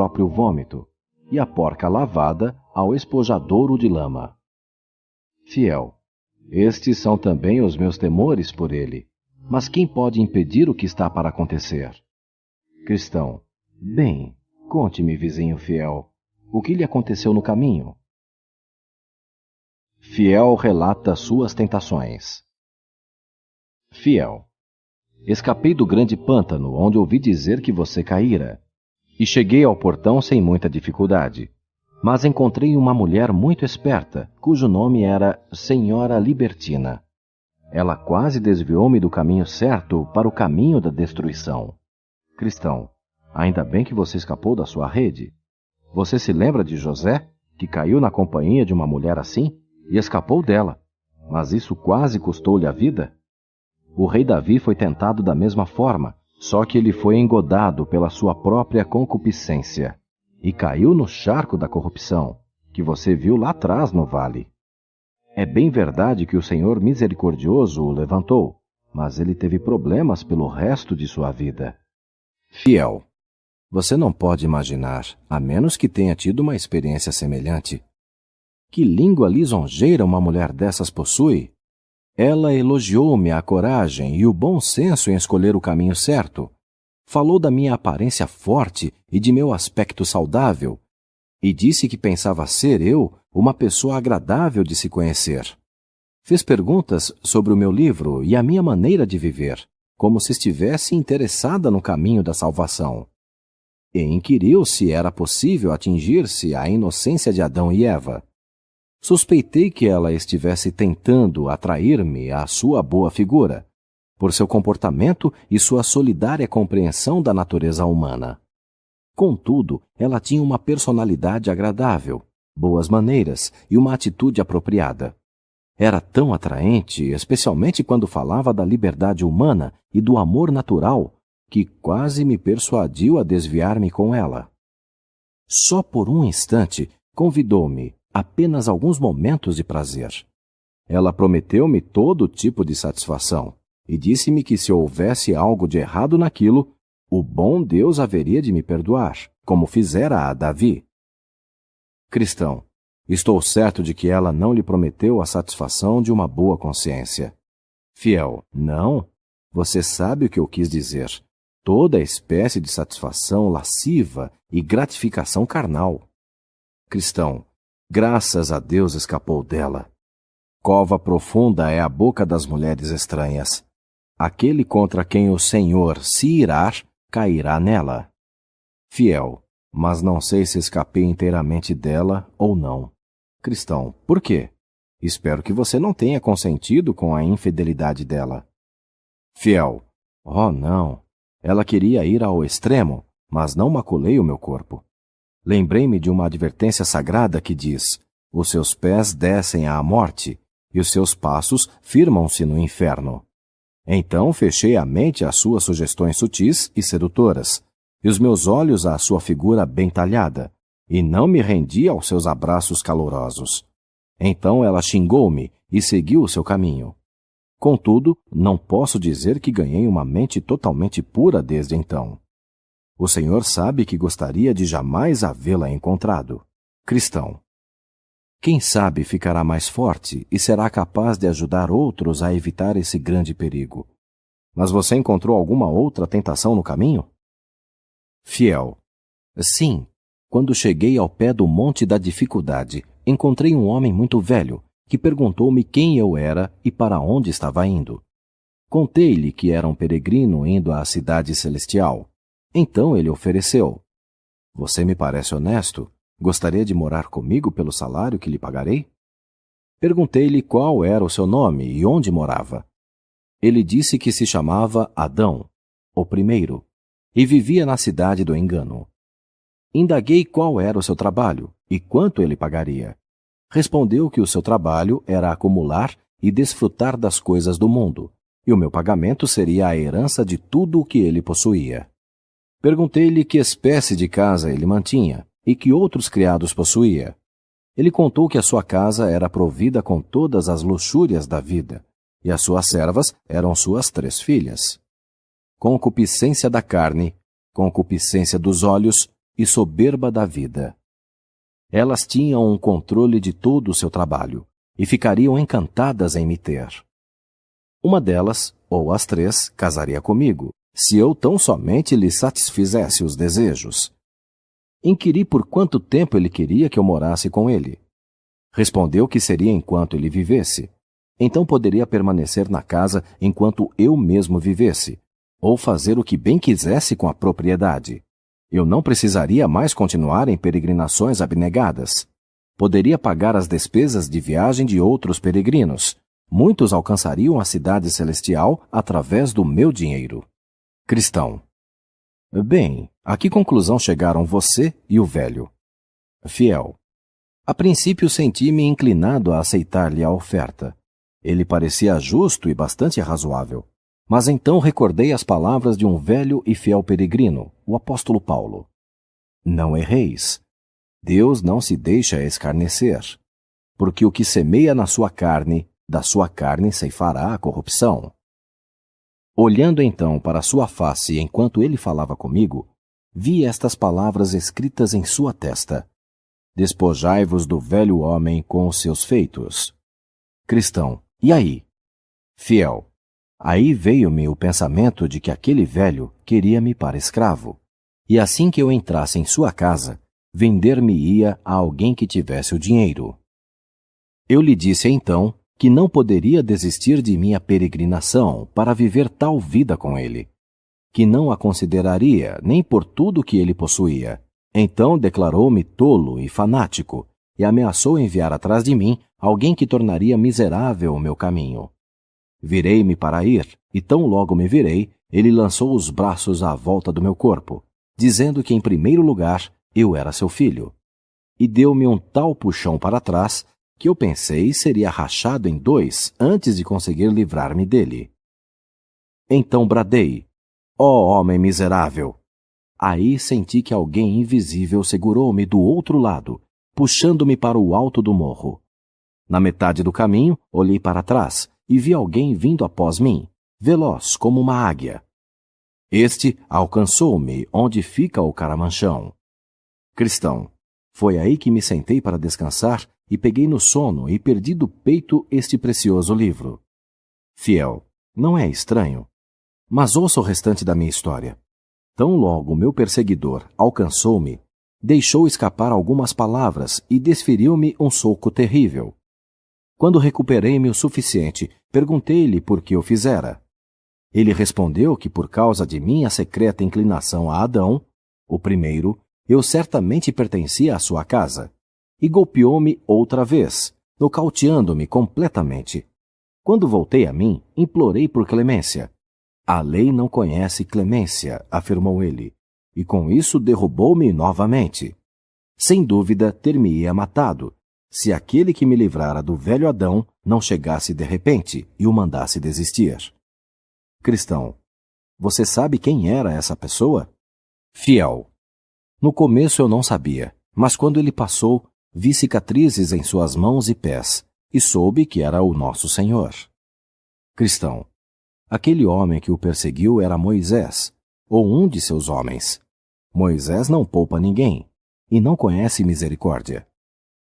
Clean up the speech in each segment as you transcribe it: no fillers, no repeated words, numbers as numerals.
próprio vômito, e a porca lavada ao espojadouro de lama. Fiel. Estes são também os meus temores por ele. Mas quem pode impedir o que está para acontecer? Cristão. Bem, conte-me, vizinho fiel, o que lhe aconteceu no caminho? Fiel relata suas tentações. Fiel. Escapei do grande pântano, onde ouvi dizer que você caíra, e cheguei ao portão sem muita dificuldade. Mas encontrei uma mulher muito esperta, cujo nome era Senhora Libertina. Ela quase desviou-me do caminho certo para o caminho da destruição. Cristão, ainda bem que você escapou da sua rede. Você se lembra de José, que caiu na companhia de uma mulher assim e escapou dela, mas isso quase custou-lhe a vida? O rei Davi foi tentado da mesma forma, só que ele foi engodado pela sua própria concupiscência e caiu no charco da corrupção, que você viu lá atrás no vale. É bem verdade que o Senhor misericordioso o levantou, mas ele teve problemas pelo resto de sua vida. Fiel. Você não pode imaginar, a menos que tenha tido uma experiência semelhante. Que língua lisonjeira uma mulher dessas possui? Ela elogiou-me a coragem e o bom senso em escolher o caminho certo. Falou da minha aparência forte e de meu aspecto saudável, e disse que pensava ser eu uma pessoa agradável de se conhecer. Fez perguntas sobre o meu livro e a minha maneira de viver, como se estivesse interessada no caminho da salvação. E inquiriu se era possível atingir-se a inocência de Adão e Eva. Suspeitei que ela estivesse tentando atrair-me à sua boa figura, por seu comportamento e sua solidária compreensão da natureza humana. Contudo, ela tinha uma personalidade agradável, boas maneiras e uma atitude apropriada. Era tão atraente, especialmente quando falava da liberdade humana e do amor natural, que quase me persuadiu a desviar-me com ela. Só por um instante convidou-me, apenas alguns momentos de prazer. Ela prometeu-me todo tipo de satisfação e disse-me que se houvesse algo de errado naquilo, o bom Deus haveria de me perdoar, como fizera a Davi. Cristão, estou certo de que ela não lhe prometeu a satisfação de uma boa consciência. Fiel, não. Você sabe o que eu quis dizer. Toda espécie de satisfação lasciva e gratificação carnal. Cristão, graças a Deus escapou dela. Cova profunda é a boca das mulheres estranhas. Aquele contra quem o Senhor se irar, cairá nela. Fiel, mas não sei se escapei inteiramente dela ou não. Cristão, por quê? Espero que você não tenha consentido com a infidelidade dela. Fiel, oh não, ela queria ir ao extremo, mas não maculei o meu corpo. Lembrei-me de uma advertência sagrada que diz: os seus pés descem à morte, e os seus passos firmam-se no inferno. Então fechei a mente às suas sugestões sutis e sedutoras, e os meus olhos à sua figura bem talhada, e não me rendi aos seus abraços calorosos. Então ela xingou-me e seguiu o seu caminho. Contudo, não posso dizer que ganhei uma mente totalmente pura desde então. O Senhor sabe que gostaria de jamais havê-la encontrado. Cristão. Quem sabe ficará mais forte e será capaz de ajudar outros a evitar esse grande perigo. Mas você encontrou alguma outra tentação no caminho? Fiel. Sim, quando cheguei ao pé do Monte da Dificuldade, encontrei um homem muito velho que perguntou-me quem eu era e para onde estava indo. Contei-lhe que era um peregrino indo à cidade celestial. Então ele ofereceu: você me parece honesto? Gostaria de morar comigo pelo salário que lhe pagarei? Perguntei-lhe qual era o seu nome e onde morava. Ele disse que se chamava Adão, o primeiro, e vivia na cidade do engano. Indaguei qual era o seu trabalho e quanto ele pagaria. Respondeu que o seu trabalho era acumular e desfrutar das coisas do mundo, e o meu pagamento seria a herança de tudo o que ele possuía. Perguntei-lhe que espécie de casa ele mantinha e que outros criados possuía. Ele contou que a sua casa era provida com todas as luxúrias da vida, e as suas servas eram suas 3 filhas. Concupiscência da carne, concupiscência dos olhos e soberba da vida. Elas tinham um controle de todo o seu trabalho e ficariam encantadas em me ter. Uma delas, ou as três, casaria comigo, se eu tão somente lhe satisfizesse os desejos. Inquiri por quanto tempo ele queria que eu morasse com ele. Respondeu que seria enquanto ele vivesse. Então poderia permanecer na casa enquanto eu mesmo vivesse, ou fazer o que bem quisesse com a propriedade. Eu não precisaria mais continuar em peregrinações abnegadas. Poderia pagar as despesas de viagem de outros peregrinos. Muitos alcançariam a cidade celestial através do meu dinheiro. Cristão. Bem, a que conclusão chegaram você e o velho? Fiel. A princípio senti-me inclinado a aceitar-lhe a oferta. Ele parecia justo e bastante razoável. Mas então recordei as palavras de um velho e fiel peregrino, o apóstolo Paulo. Não erreis. Deus não se deixa escarnecer, porque o que semeia na sua carne, da sua carne ceifará a corrupção. Olhando então para sua face enquanto ele falava comigo, vi estas palavras escritas em sua testa. Despojai-vos do velho homem com os seus feitos. Cristão, e aí? Fiel. Aí veio-me o pensamento de que aquele velho queria-me para escravo, e assim que eu entrasse em sua casa, vender-me-ia a alguém que tivesse o dinheiro. Eu lhe disse então que não poderia desistir de minha peregrinação para viver tal vida com ele, que não a consideraria nem por tudo que ele possuía. Então declarou-me tolo e fanático, e ameaçou enviar atrás de mim alguém que tornaria miserável o meu caminho. Virei-me para ir, e tão logo me virei, ele lançou os braços à volta do meu corpo, dizendo que em primeiro lugar eu era seu filho. E deu-me um tal puxão para trás que eu pensei seria rachado em dois antes de conseguir livrar-me dele. Então bradei: ó homem miserável! Aí senti que alguém invisível segurou-me do outro lado, puxando-me para o alto do morro. Na metade do caminho, olhei para trás e vi alguém vindo após mim, veloz como uma águia. Este alcançou-me onde fica o caramanchão. Cristão, foi aí que me sentei para descansar e peguei no sono e perdi do peito este precioso livro. Fiel, não é estranho? Mas ouça o restante da minha história. Tão logo meu perseguidor alcançou-me, deixou escapar algumas palavras e desferiu-me um soco terrível. Quando recuperei-me o suficiente, perguntei-lhe por que o fizera. Ele respondeu que por causa de minha secreta inclinação a Adão, o primeiro, eu certamente pertencia à sua casa, e golpeou-me outra vez, nocauteando-me completamente. Quando voltei a mim, implorei por clemência. A lei não conhece clemência, afirmou ele, e com isso derrubou-me novamente. Sem dúvida, ter-me-ia matado, se aquele que me livrara do velho Adão não chegasse de repente e o mandasse desistir. Cristão, você sabe quem era essa pessoa? Fiel. No começo eu não sabia, mas quando ele passou, vi cicatrizes em suas mãos e pés, e soube que era o nosso Senhor. Cristão, aquele homem que o perseguiu era Moisés, ou um de seus homens. Moisés não poupa ninguém, e não conhece misericórdia.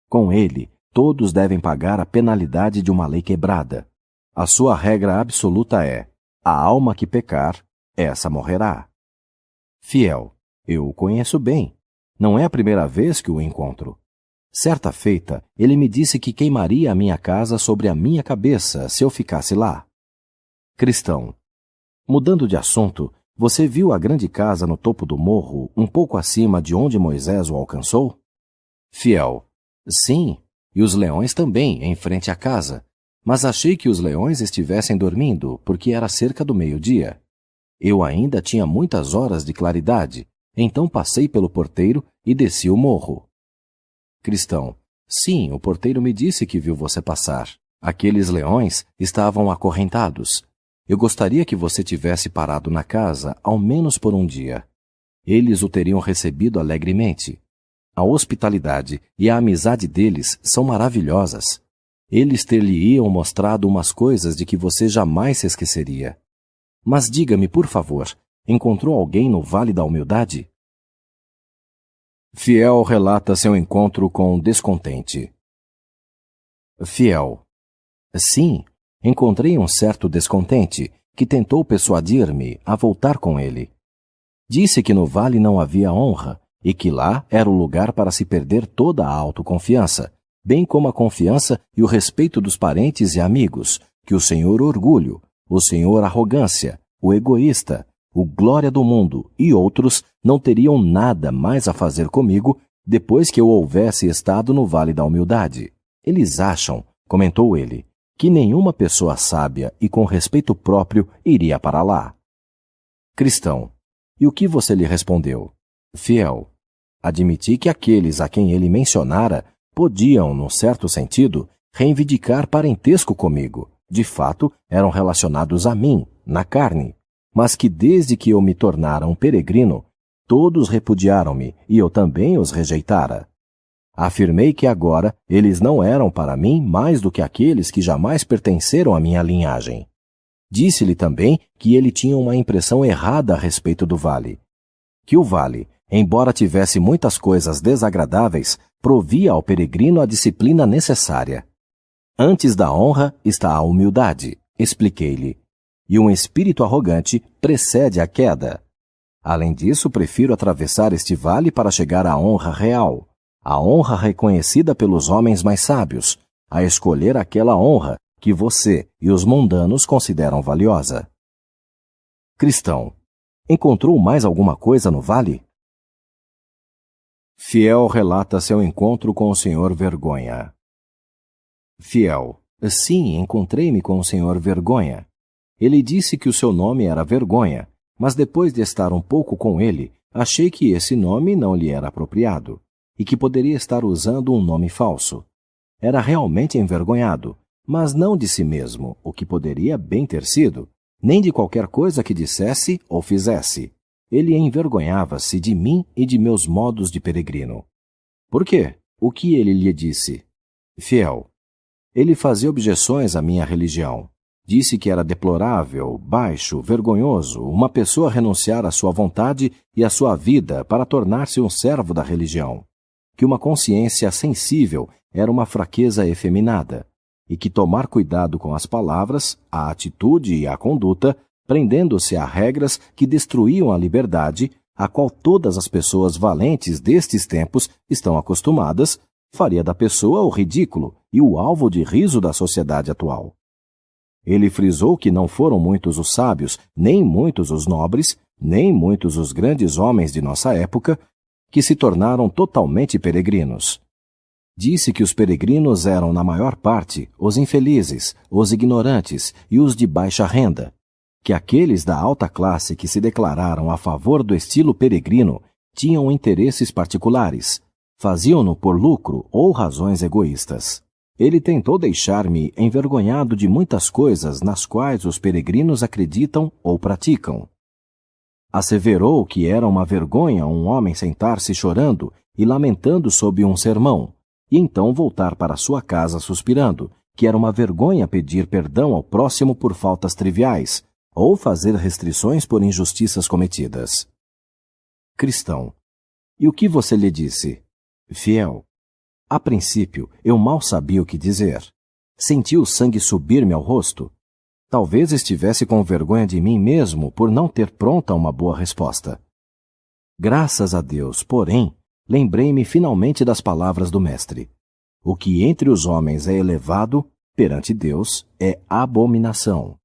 Com ele, todos devem pagar a penalidade de uma lei quebrada. A sua regra absoluta é: a alma que pecar, essa morrerá. Fiel, eu o conheço bem. Não é a primeira vez que o encontro. Certa feita, ele me disse que queimaria a minha casa sobre a minha cabeça se eu ficasse lá. Cristão, mudando de assunto, você viu a grande casa no topo do morro, um pouco acima de onde Moisés o alcançou? Fiel, sim, e os leões também, em frente à casa. Mas achei que os leões estivessem dormindo, porque era cerca do meio-dia. Eu ainda tinha muitas horas de claridade, então passei pelo porteiro e desci o morro. Cristão, sim, o porteiro me disse que viu você passar. Aqueles leões estavam acorrentados. Eu gostaria que você tivesse parado na casa, ao menos por um dia. Eles o teriam recebido alegremente. A hospitalidade e a amizade deles são maravilhosas. Eles ter-lhe-iam mostrado umas coisas de que você jamais se esqueceria. Mas diga-me, por favor, encontrou alguém no Vale da Humildade? Fiel relata seu encontro com um descontente. Fiel. Sim, encontrei um certo descontente que tentou persuadir-me a voltar com ele. Disse que no vale não havia honra e que lá era o lugar para se perder toda a autoconfiança, bem como a confiança e o respeito dos parentes e amigos, que o senhor orgulho, o senhor arrogância, o egoísta, o glória do mundo e outros não teriam nada mais a fazer comigo depois que eu houvesse estado no vale da humildade. Eles acham, comentou ele, que nenhuma pessoa sábia e com respeito próprio iria para lá. Cristão. E o que você lhe respondeu? Fiel. Admiti que aqueles a quem ele mencionara podiam, num certo sentido, reivindicar parentesco comigo. De fato, eram relacionados a mim, na carne, mas que desde que eu me tornara um peregrino, todos repudiaram-me e eu também os rejeitara. Afirmei que agora eles não eram para mim mais do que aqueles que jamais pertenceram à minha linhagem. Disse-lhe também que ele tinha uma impressão errada a respeito do vale. Que o vale, embora tivesse muitas coisas desagradáveis, provia ao peregrino a disciplina necessária. Antes da honra está a humildade, expliquei-lhe, e um espírito arrogante precede a queda. Além disso, prefiro atravessar este vale para chegar à honra real, a honra reconhecida pelos homens mais sábios, a escolher aquela honra que você e os mundanos consideram valiosa. Cristão. Encontrou mais alguma coisa no vale? Fiel relata seu encontro com o Senhor Vergonha. Fiel. Sim, encontrei-me com o Senhor Vergonha. Ele disse que o seu nome era Vergonha, mas depois de estar um pouco com ele, achei que esse nome não lhe era apropriado, e que poderia estar usando um nome falso. Era realmente envergonhado, mas não de si mesmo, o que poderia bem ter sido, nem de qualquer coisa que dissesse ou fizesse. Ele envergonhava-se de mim e de meus modos de peregrino. Por quê? O que ele lhe disse? Fiel. Ele fazia objeções à minha religião. Disse que era deplorável, baixo, vergonhoso uma pessoa renunciar à sua vontade e à sua vida para tornar-se um servo da religião. Que uma consciência sensível era uma fraqueza efeminada, e que tomar cuidado com as palavras, a atitude e a conduta, prendendo-se a regras que destruíam a liberdade, a qual todas as pessoas valentes destes tempos estão acostumadas, faria da pessoa o ridículo e o alvo de riso da sociedade atual. Ele frisou que não foram muitos os sábios, nem muitos os nobres, nem muitos os grandes homens de nossa época, que se tornaram totalmente peregrinos. Disse que os peregrinos eram, na maior parte, os infelizes, os ignorantes e os de baixa renda, que aqueles da alta classe que se declararam a favor do estilo peregrino tinham interesses particulares, faziam-no por lucro ou razões egoístas. Ele tentou deixar-me envergonhado de muitas coisas nas quais os peregrinos acreditam ou praticam. Asseverou que era uma vergonha um homem sentar-se chorando e lamentando sob um sermão, e então voltar para sua casa suspirando, que era uma vergonha pedir perdão ao próximo por faltas triviais, ou fazer restrições por injustiças cometidas. Cristão. E o que você lhe disse? Fiel. A princípio, eu mal sabia o que dizer. Senti o sangue subir-me ao rosto. Talvez estivesse com vergonha de mim mesmo por não ter pronta uma boa resposta. Graças a Deus, porém, lembrei-me finalmente das palavras do Mestre. O que entre os homens é elevado, perante Deus, é abominação.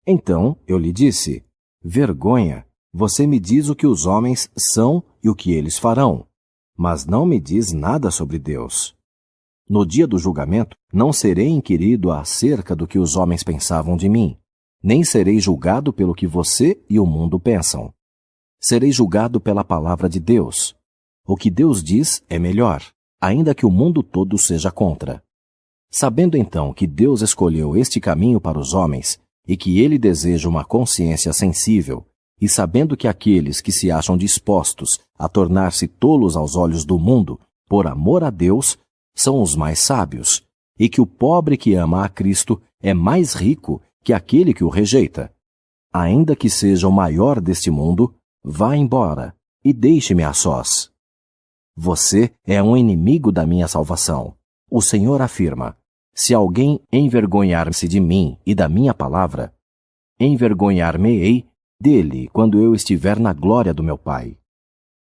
Então eu lhe disse, vergonha, você me diz o que os homens são e o que eles farão, mas não me diz nada sobre Deus. No dia do julgamento, não serei inquirido acerca do que os homens pensavam de mim, nem serei julgado pelo que você e o mundo pensam. Serei julgado pela palavra de Deus. O que Deus diz é melhor, ainda que o mundo todo seja contra. Sabendo então que Deus escolheu este caminho para os homens e que Ele deseja uma consciência sensível, e sabendo que aqueles que se acham dispostos a tornar-se tolos aos olhos do mundo, por amor a Deus, são os mais sábios, e que o pobre que ama a Cristo é mais rico que aquele que o rejeita. Ainda que seja o maior deste mundo, vá embora e deixe-me a sós. Você é um inimigo da minha salvação. O Senhor afirma: se alguém envergonhar-se de mim e da minha palavra, envergonhar-me-ei dele quando eu estiver na glória do meu Pai.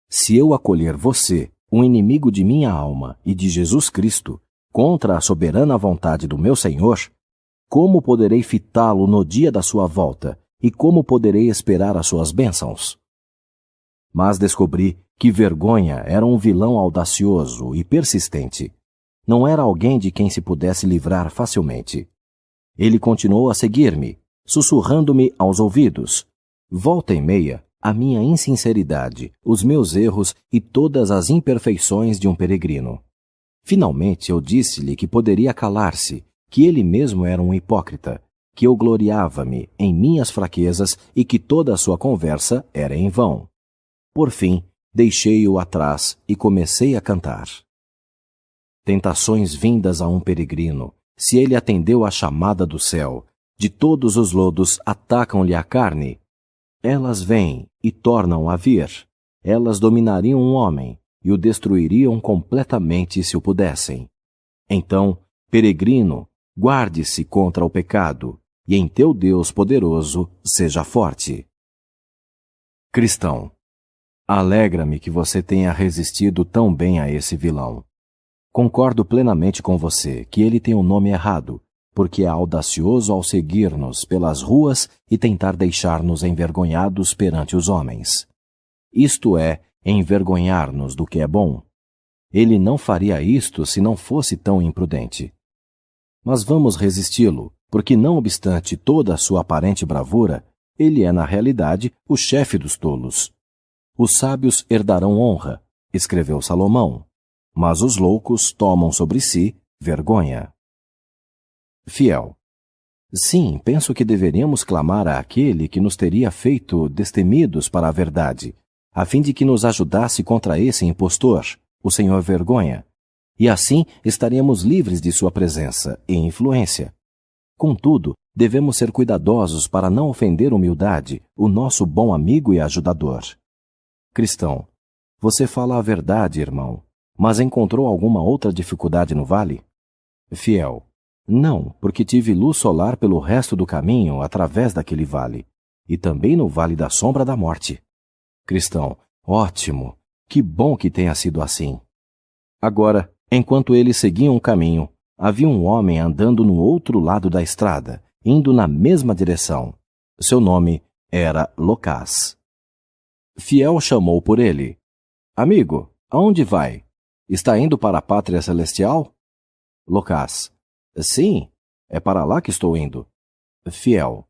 Se eu acolher você, um inimigo de minha alma e de Jesus Cristo, contra a soberana vontade do meu Senhor, como poderei fitá-lo no dia da sua volta e como poderei esperar as suas bênçãos? Mas descobri que Vergonha era um vilão audacioso e persistente. Não era alguém de quem se pudesse livrar facilmente. Ele continuou a seguir-me, sussurrando-me aos ouvidos, volta e meia, a minha insinceridade, os meus erros e todas as imperfeições de um peregrino. Finalmente eu disse-lhe que poderia calar-se, que ele mesmo era um hipócrita, que eu gloriava-me em minhas fraquezas e que toda a sua conversa era em vão. Por fim, deixei-o atrás e comecei a cantar. Tentações vindas a um peregrino, se ele atendeu à chamada do céu, de todos os lodos atacam-lhe a carne. Elas vêm e tornam a vir. Elas dominariam um homem e o destruiriam completamente se o pudessem. Então, peregrino, guarde-se contra o pecado, e em teu Deus poderoso seja forte. Cristão, alegra-me que você tenha resistido tão bem a esse vilão. Concordo plenamente com você que ele tem o nome errado, porque é audacioso ao seguir-nos pelas ruas e tentar deixar-nos envergonhados perante os homens. Isto é, envergonhar-nos do que é bom. Ele não faria isto se não fosse tão imprudente. Mas vamos resisti-lo, porque não obstante toda a sua aparente bravura, ele é na realidade o chefe dos tolos. Os sábios herdarão honra, escreveu Salomão, mas os loucos tomam sobre si vergonha. Fiel. Sim, penso que deveríamos clamar àquele que nos teria feito destemidos para a verdade, a fim de que nos ajudasse contra esse impostor, o Senhor Vergonha, e assim estaríamos livres de sua presença e influência. Contudo, devemos ser cuidadosos para não ofender humildade, o nosso bom amigo e ajudador. Cristão, você fala a verdade, irmão, mas encontrou alguma outra dificuldade no vale? Fiel. Não, porque tive luz solar pelo resto do caminho através daquele vale, e também no vale da sombra da morte. Cristão, ótimo, que bom que tenha sido assim. Agora, enquanto eles seguiam o caminho, havia um homem andando no outro lado da estrada, indo na mesma direção. Seu nome era Locás. Fiel chamou por ele. Amigo, aonde vai? Está indo para a pátria celestial? Locás. Sim, é para lá que estou indo. Fiel.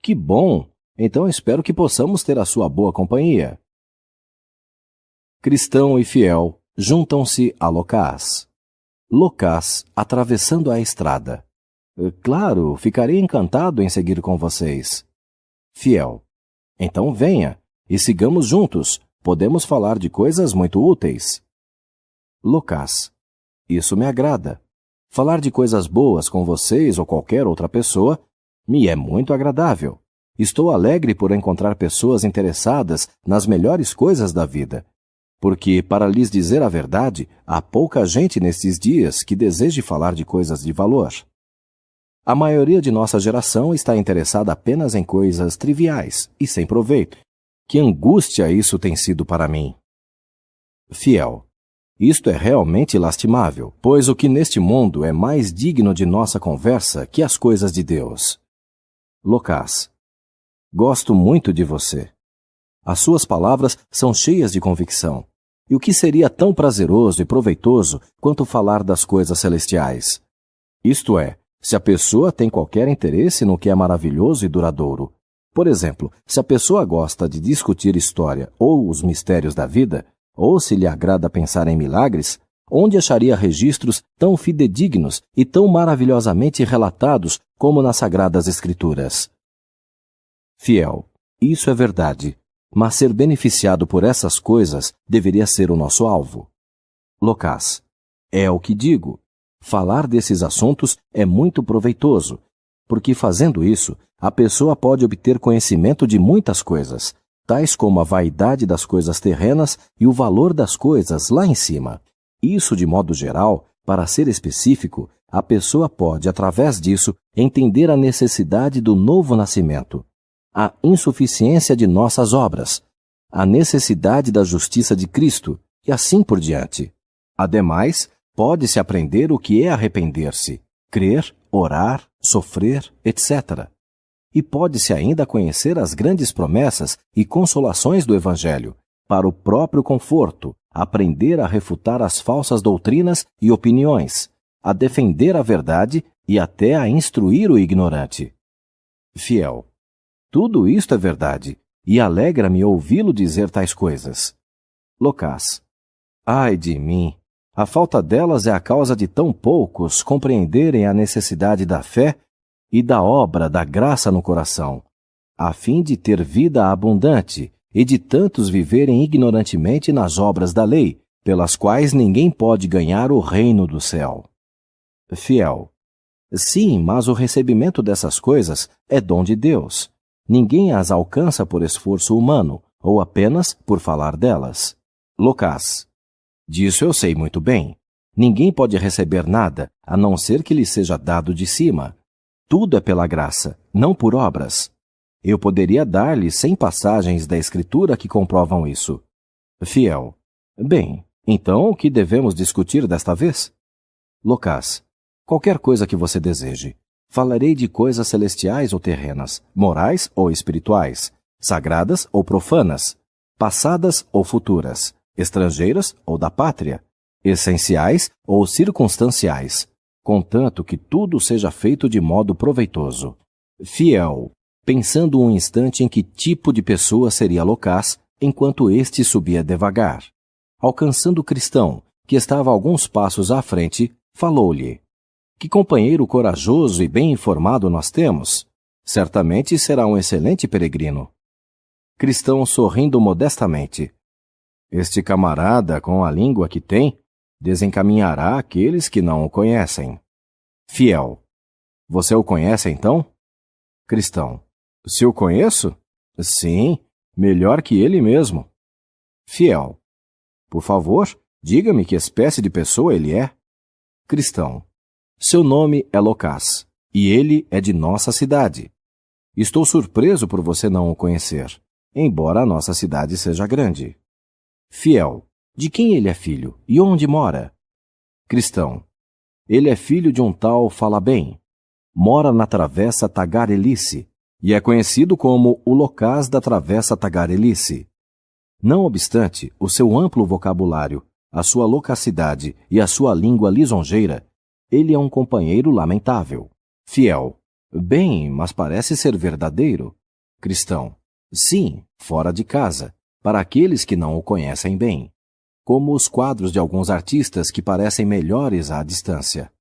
Que bom! Então espero que possamos ter a sua boa companhia. Cristão e Fiel juntam-se a Locás. Locás, atravessando a estrada. Claro, ficarei encantado em seguir com vocês. Fiel. Então venha, e sigamos juntos. Podemos falar de coisas muito úteis. Locás. Isso me agrada. Falar de coisas boas com vocês ou qualquer outra pessoa me é muito agradável. Estou alegre por encontrar pessoas interessadas nas melhores coisas da vida. Porque, para lhes dizer a verdade, há pouca gente nestes dias que deseje falar de coisas de valor. A maioria de nossa geração está interessada apenas em coisas triviais e sem proveito. Que angústia isso tem sido para mim! Fiel. Isto é realmente lastimável, pois o que neste mundo é mais digno de nossa conversa que as coisas de Deus. Locás. Gosto muito de você. As suas palavras são cheias de convicção. E o que seria tão prazeroso e proveitoso quanto falar das coisas celestiais? Isto é, se a pessoa tem qualquer interesse no que é maravilhoso e duradouro. Por exemplo, se a pessoa gosta de discutir história ou os mistérios da vida, ou se lhe agrada pensar em milagres, onde acharia registros tão fidedignos e tão maravilhosamente relatados como nas Sagradas Escrituras? Fiel. Isso é verdade, mas ser beneficiado por essas coisas deveria ser o nosso alvo. Locás. É o que digo. Falar desses assuntos é muito proveitoso, porque fazendo isso, a pessoa pode obter conhecimento de muitas coisas, tais como a vaidade das coisas terrenas e o valor das coisas lá em cima. Isso, de modo geral, para ser específico, a pessoa pode, através disso, entender a necessidade do novo nascimento, a insuficiência de nossas obras, a necessidade da justiça de Cristo e assim por diante. Ademais, pode-se aprender o que é arrepender-se, crer, orar, sofrer, etc. E pode-se ainda conhecer as grandes promessas e consolações do Evangelho, para o próprio conforto, aprender a refutar as falsas doutrinas e opiniões, a defender a verdade e até a instruir o ignorante. Fiel. Tudo isto é verdade, e alegra-me ouvi-lo dizer tais coisas. Locás. Ai de mim! A falta delas é a causa de tão poucos compreenderem a necessidade da fé e da obra da graça no coração, a fim de ter vida abundante e de tantos viverem ignorantemente nas obras da lei, pelas quais ninguém pode ganhar o reino do céu. Fiel. Sim, mas o recebimento dessas coisas é dom de Deus. Ninguém as alcança por esforço humano, ou apenas por falar delas. Locás. Disso eu sei muito bem. Ninguém pode receber nada, a não ser que lhe seja dado de cima. Tudo é pela graça, não por obras. Eu poderia dar-lhe 100 passagens da Escritura que comprovam isso. Fiel. Bem, então o que devemos discutir desta vez? Locás. Qualquer coisa que você deseje. Falarei de coisas celestiais ou terrenas, morais ou espirituais, sagradas ou profanas, passadas ou futuras, estrangeiras ou da pátria, essenciais ou circunstanciais, contanto que tudo seja feito de modo proveitoso. Fiel, pensando um instante em que tipo de pessoa seria Locás, enquanto este subia devagar. Alcançando o cristão, que estava alguns passos à frente, falou-lhe: que companheiro corajoso e bem informado nós temos! Certamente será um excelente peregrino. Cristão sorrindo modestamente. Este camarada, com a língua que tem, desencaminhará aqueles que não o conhecem. Fiel. Você o conhece, então? Cristão. Se o conheço? Sim, melhor que ele mesmo. Fiel. Por favor, diga-me que espécie de pessoa ele é. Cristão. Seu nome é Locás, e ele é de nossa cidade. Estou surpreso por você não o conhecer, embora a nossa cidade seja grande. Fiel. De quem ele é filho e onde mora? Cristão. Ele é filho de um tal Falabem. Mora na Travessa Tagarelice e é conhecido como o Locás da Travessa Tagarelice. Não obstante o seu amplo vocabulário, a sua loquacidade e a sua língua lisonjeira, ele é um companheiro lamentável. Fiel. Bem, mas parece ser verdadeiro. Cristão. Sim, fora de casa, para aqueles que não o conhecem bem, como os quadros de alguns artistas que parecem melhores à distância.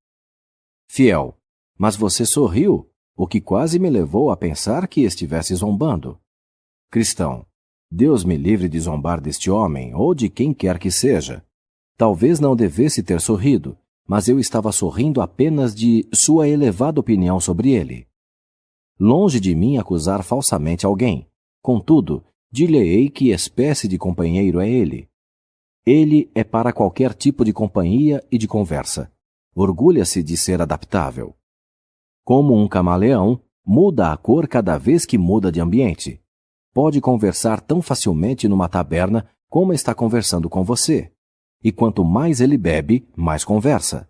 Fiel. Mas você sorriu, o que quase me levou a pensar que estivesse zombando. Cristão. Deus me livre de zombar deste homem ou de quem quer que seja. Talvez não devesse ter sorrido, mas eu estava sorrindo apenas de sua elevada opinião sobre ele. Longe de mim acusar falsamente alguém. Contudo, dir-lhe-ei que espécie de companheiro é ele. Ele é para qualquer tipo de companhia e de conversa. Orgulha-se de ser adaptável. Como um camaleão, muda a cor cada vez que muda de ambiente. Pode conversar tão facilmente numa taberna como está conversando com você. E quanto mais ele bebe, mais conversa.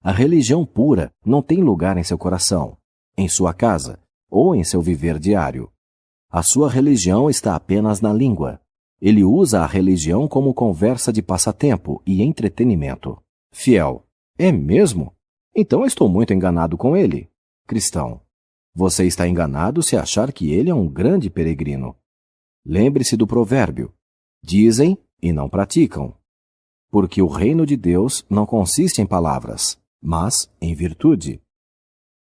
A religião pura não tem lugar em seu coração, em sua casa ou em seu viver diário. A sua religião está apenas na língua. Ele usa a religião como conversa de passatempo e entretenimento. Fiel. É mesmo? Então estou muito enganado com ele. Cristão. Você está enganado se achar que ele é um grande peregrino. Lembre-se do provérbio. Dizem e não praticam. Porque o reino de Deus não consiste em palavras, mas em virtude.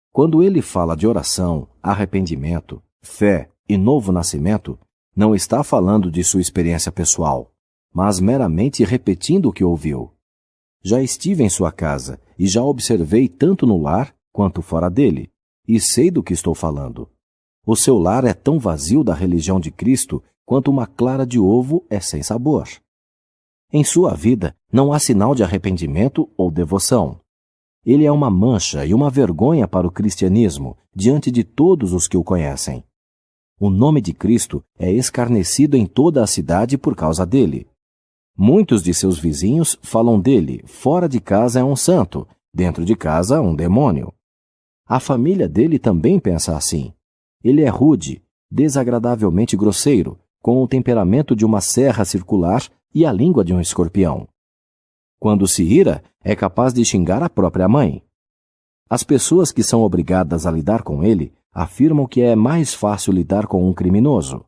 Quando ele fala de oração, arrependimento, fé e novo nascimento, não está falando de sua experiência pessoal, mas meramente repetindo o que ouviu. Já estive em sua casa e já observei tanto no lar quanto fora dele, e sei do que estou falando. O seu lar é tão vazio da religião de Cristo quanto uma clara de ovo é sem sabor. Em sua vida não há sinal de arrependimento ou devoção. Ele é uma mancha e uma vergonha para o cristianismo diante de todos os que o conhecem. O nome de Cristo é escarnecido em toda a cidade por causa dele. Muitos de seus vizinhos falam dele, fora de casa é um santo, dentro de casa um demônio. A família dele também pensa assim. Ele é rude, desagradavelmente grosseiro, com o temperamento de uma serra circular e a língua de um escorpião. Quando se ira, é capaz de xingar a própria mãe. As pessoas que são obrigadas a lidar com ele afirmam que é mais fácil lidar com um criminoso.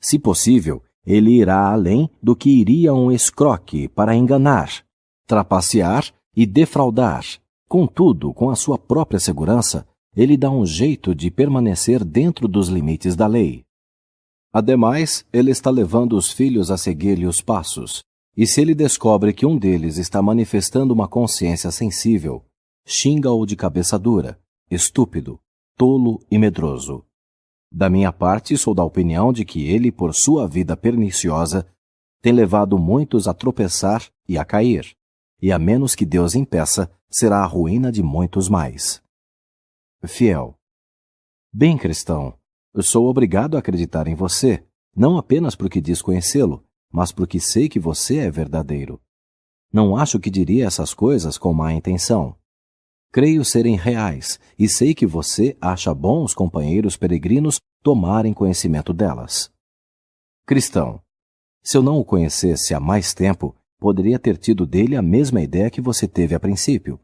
Se possível, ele irá além do que iria um escroque para enganar, trapacear e defraudar. Contudo, com a sua própria segurança, ele dá um jeito de permanecer dentro dos limites da lei. Ademais, ele está levando os filhos a seguir-lhe os passos, e se ele descobre que um deles está manifestando uma consciência sensível, xinga-o de cabeça dura, estúpido, tolo e medroso. Da minha parte, sou da opinião de que ele, por sua vida perniciosa, tem levado muitos a tropeçar e a cair, e a menos que Deus impeça, será a ruína de muitos mais. Fiel. Bem, cristão, eu sou obrigado a acreditar em você, não apenas porque diz conhecê-lo, mas porque sei que você é verdadeiro. Não acho que diria essas coisas com má intenção. Creio serem reais e sei que você acha bom os companheiros peregrinos tomarem conhecimento delas. Cristão, se eu não o conhecesse há mais tempo, poderia ter tido dele a mesma ideia que você teve a princípio.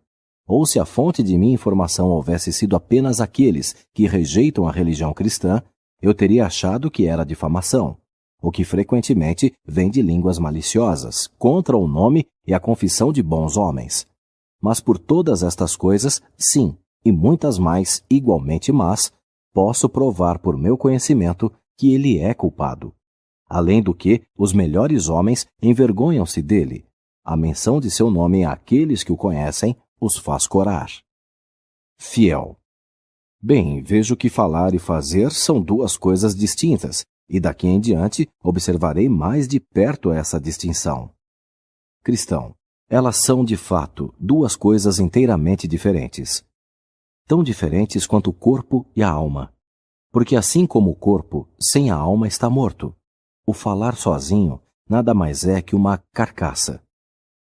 Ou se a fonte de minha informação houvesse sido apenas aqueles que rejeitam a religião cristã, eu teria achado que era difamação, o que frequentemente vem de línguas maliciosas, contra o nome e a confissão de bons homens. Mas por todas estas coisas, sim, e muitas mais, igualmente más, posso provar por meu conhecimento que ele é culpado. Além do que, os melhores homens envergonham-se dele. A menção de seu nome àqueles que o conhecem os faz corar. Fiel. Bem, vejo que falar e fazer são duas coisas distintas, e daqui em diante observarei mais de perto essa distinção. Cristão. Elas são, de fato, duas coisas inteiramente diferentes. Tão diferentes quanto o corpo e a alma. Porque assim como o corpo, sem a alma está morto. O falar sozinho nada mais é que uma carcaça.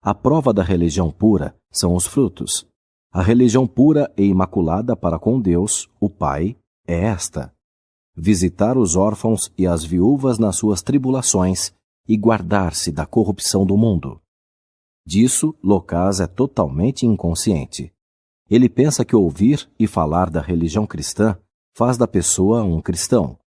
A prova da religião pura são os frutos. A religião pura e imaculada para com Deus, o Pai, é esta: visitar os órfãos e as viúvas nas suas tribulações e guardar-se da corrupção do mundo. Disso, Lucas é totalmente inconsciente. Ele pensa que ouvir e falar da religião cristã faz da pessoa um cristão.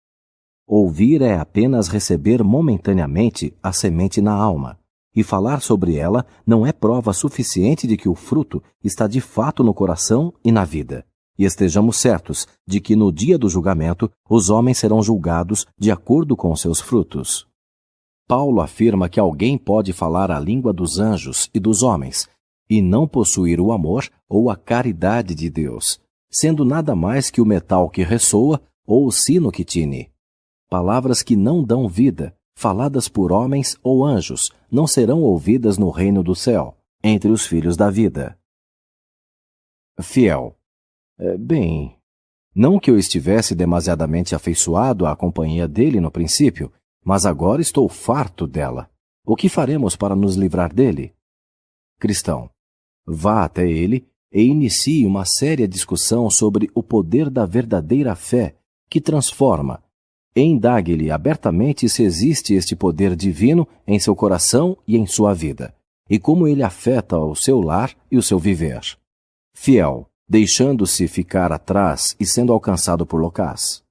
Ouvir é apenas receber momentaneamente a semente na alma, e falar sobre ela não é prova suficiente de que o fruto está de fato no coração e na vida. E estejamos certos de que no dia do julgamento os homens serão julgados de acordo com seus frutos. Paulo afirma que alguém pode falar a língua dos anjos e dos homens, e não possuir o amor ou a caridade de Deus, sendo nada mais que o metal que ressoa ou o sino que tine. Palavras que não dão vida, faladas por homens ou anjos, não serão ouvidas no reino do céu, entre os filhos da vida. Fiel. Bem, não que eu estivesse demasiadamente afeiçoado à companhia dele no princípio, mas agora estou farto dela. O que faremos para nos livrar dele? Cristão. Vá até ele e inicie uma séria discussão sobre o poder da verdadeira fé que transforma. E indague-lhe abertamente se existe este poder divino em seu coração e em sua vida, e como ele afeta o seu lar e o seu viver. Fiel, deixando-se ficar atrás e sendo alcançado por Lucas.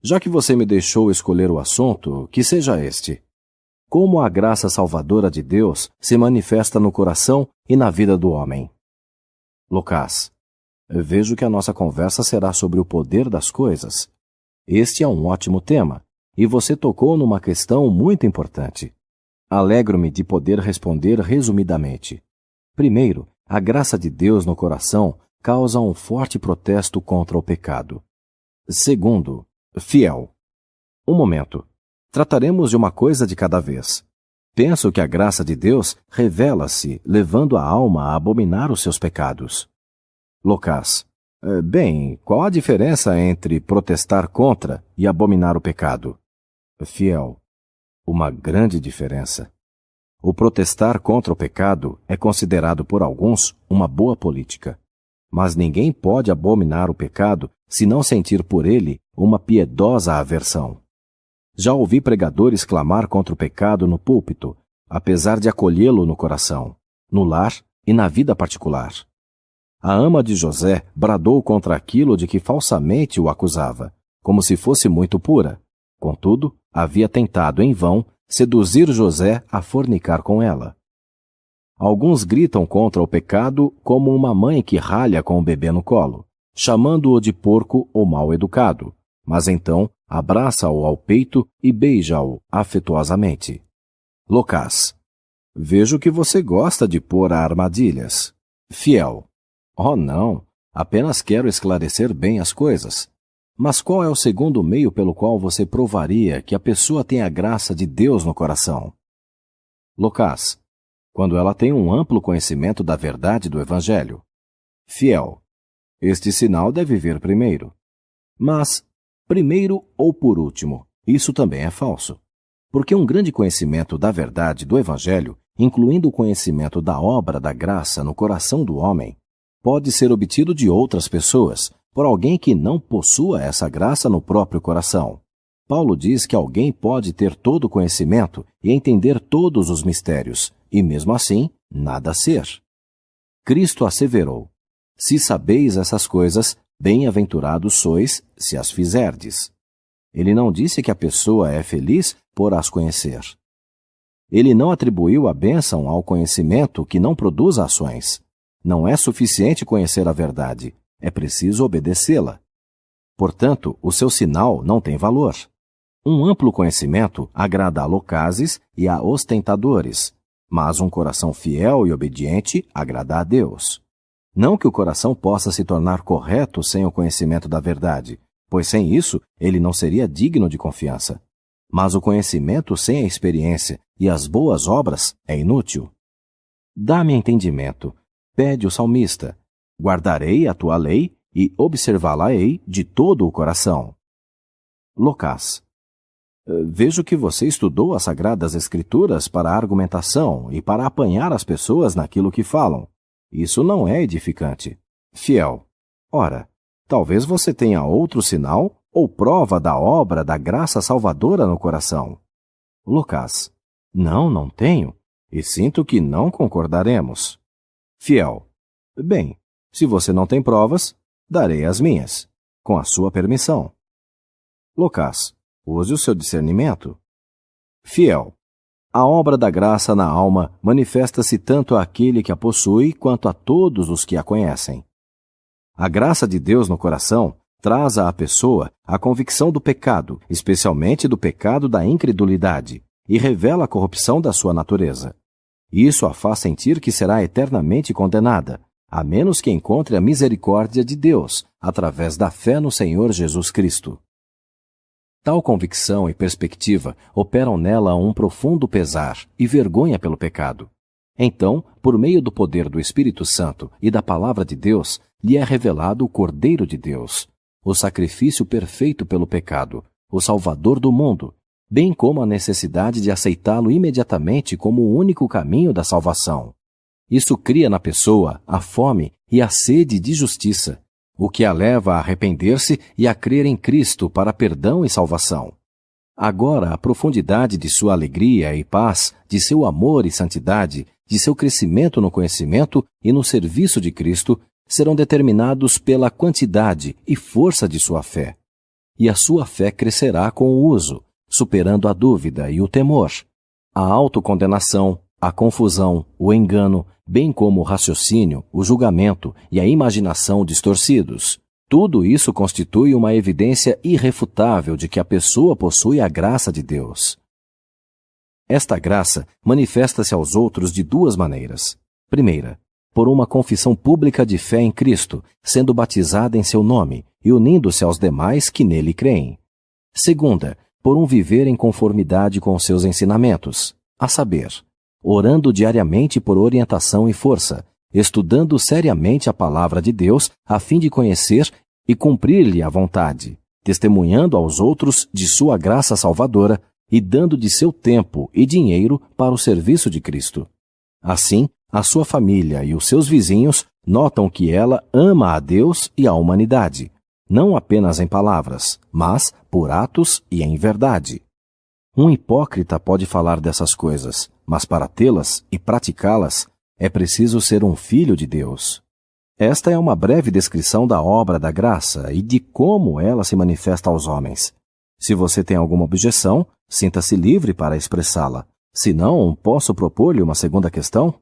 Já que você me deixou escolher o assunto, que seja este: como a graça salvadora de Deus se manifesta no coração e na vida do homem? Lucas. Vejo que a nossa conversa será sobre o poder das coisas. Este é um ótimo tema, e você tocou numa questão muito importante. Alegro-me de poder responder resumidamente. Primeiro, a graça de Deus no coração causa um forte protesto contra o pecado. Segundo, fiel. Um momento. Trataremos de uma coisa de cada vez. Penso que a graça de Deus revela-se, levando a alma a abominar os seus pecados. Lucas. Bem, qual a diferença entre protestar contra e abominar o pecado? Fiel. Uma grande diferença. O protestar contra o pecado é considerado por alguns uma boa política. Mas ninguém pode abominar o pecado se não sentir por ele uma piedosa aversão. Já ouvi pregadores clamar contra o pecado no púlpito, apesar de acolhê-lo no coração, no lar e na vida particular. A ama de José bradou contra aquilo de que falsamente o acusava, como se fosse muito pura. Contudo, havia tentado em vão seduzir José a fornicar com ela. Alguns gritam contra o pecado como uma mãe que ralha com o bebê no colo, chamando-o de porco ou mal educado, mas então abraça-o ao peito e beija-o afetuosamente. Lucas. Vejo que você gosta de pôr armadilhas. Fiel. Oh, não. Apenas quero esclarecer bem as coisas. Mas qual é o segundo meio pelo qual você provaria que a pessoa tem a graça de Deus no coração? Lucas. Quando ela tem um amplo conhecimento da verdade do Evangelho. Fiel. Este sinal deve vir primeiro. Mas, primeiro ou por último, isso também é falso. Porque um grande conhecimento da verdade do Evangelho, incluindo o conhecimento da obra da graça no coração do homem, pode ser obtido de outras pessoas, por alguém que não possua essa graça no próprio coração. Paulo diz que alguém pode ter todo o conhecimento e entender todos os mistérios, e mesmo assim, nada ser. Cristo asseverou: se sabeis essas coisas, bem-aventurados sois, se as fizerdes. Ele não disse que a pessoa é feliz por as conhecer. Ele não atribuiu a bênção ao conhecimento que não produz ações. Não é suficiente conhecer a verdade, é preciso obedecê-la. Portanto, o seu sinal não tem valor. Um amplo conhecimento agrada a locazes e a ostentadores, mas um coração fiel e obediente agrada a Deus. Não que o coração possa se tornar correto sem o conhecimento da verdade, pois sem isso ele não seria digno de confiança. Mas o conhecimento sem a experiência e as boas obras é inútil. Dá-me entendimento, pede o salmista, guardarei a tua lei e observá-la-ei de todo o coração. Lucas. Vejo que você estudou as Sagradas Escrituras para argumentação e para apanhar as pessoas naquilo que falam. Isso não é edificante. Fiel. Ora, talvez você tenha outro sinal ou prova da obra da graça salvadora no coração. Lucas. Não tenho, e sinto que não concordaremos. Fiel. Bem, se você não tem provas, darei as minhas, com a sua permissão. Lucas. Use o seu discernimento. Fiel. A obra da graça na alma manifesta-se tanto àquele que a possui quanto a todos os que a conhecem. A graça de Deus no coração traz à pessoa a convicção do pecado, especialmente do pecado da incredulidade, e revela a corrupção da sua natureza. Isso a faz sentir que será eternamente condenada, a menos que encontre a misericórdia de Deus, através da fé no Senhor Jesus Cristo. Tal convicção e perspectiva operam nela um profundo pesar e vergonha pelo pecado. Então, por meio do poder do Espírito Santo e da Palavra de Deus, lhe é revelado o Cordeiro de Deus, o sacrifício perfeito pelo pecado, o Salvador do mundo, bem como a necessidade de aceitá-lo imediatamente como o único caminho da salvação. Isso cria na pessoa a fome e a sede de justiça, o que a leva a arrepender-se e a crer em Cristo para perdão e salvação. Agora, a profundidade de sua alegria e paz, de seu amor e santidade, de seu crescimento no conhecimento e no serviço de Cristo, serão determinados pela quantidade e força de sua fé. E a sua fé crescerá com o uso, superando a dúvida e o temor, a autocondenação, a confusão, o engano, bem como o raciocínio, o julgamento e a imaginação distorcidos. Tudo isso constitui uma evidência irrefutável de que a pessoa possui a graça de Deus. Esta graça manifesta-se aos outros de duas maneiras. Primeira, por uma confissão pública de fé em Cristo, sendo batizada em seu nome e unindo-se aos demais que nele creem. Segunda, por um viver em conformidade com seus ensinamentos, a saber, orando diariamente por orientação e força, estudando seriamente a palavra de Deus a fim de conhecer e cumprir-lhe a vontade, testemunhando aos outros de sua graça salvadora e dando de seu tempo e dinheiro para o serviço de Cristo. Assim, a sua família e os seus vizinhos notam que ela ama a Deus e a humanidade, não apenas em palavras, mas por atos e em verdade. Um hipócrita pode falar dessas coisas, mas para tê-las e praticá-las, é preciso ser um filho de Deus. Esta é uma breve descrição da obra da graça e de como ela se manifesta aos homens. Se você tem alguma objeção, sinta-se livre para expressá-la. Se não, posso propor-lhe uma segunda questão?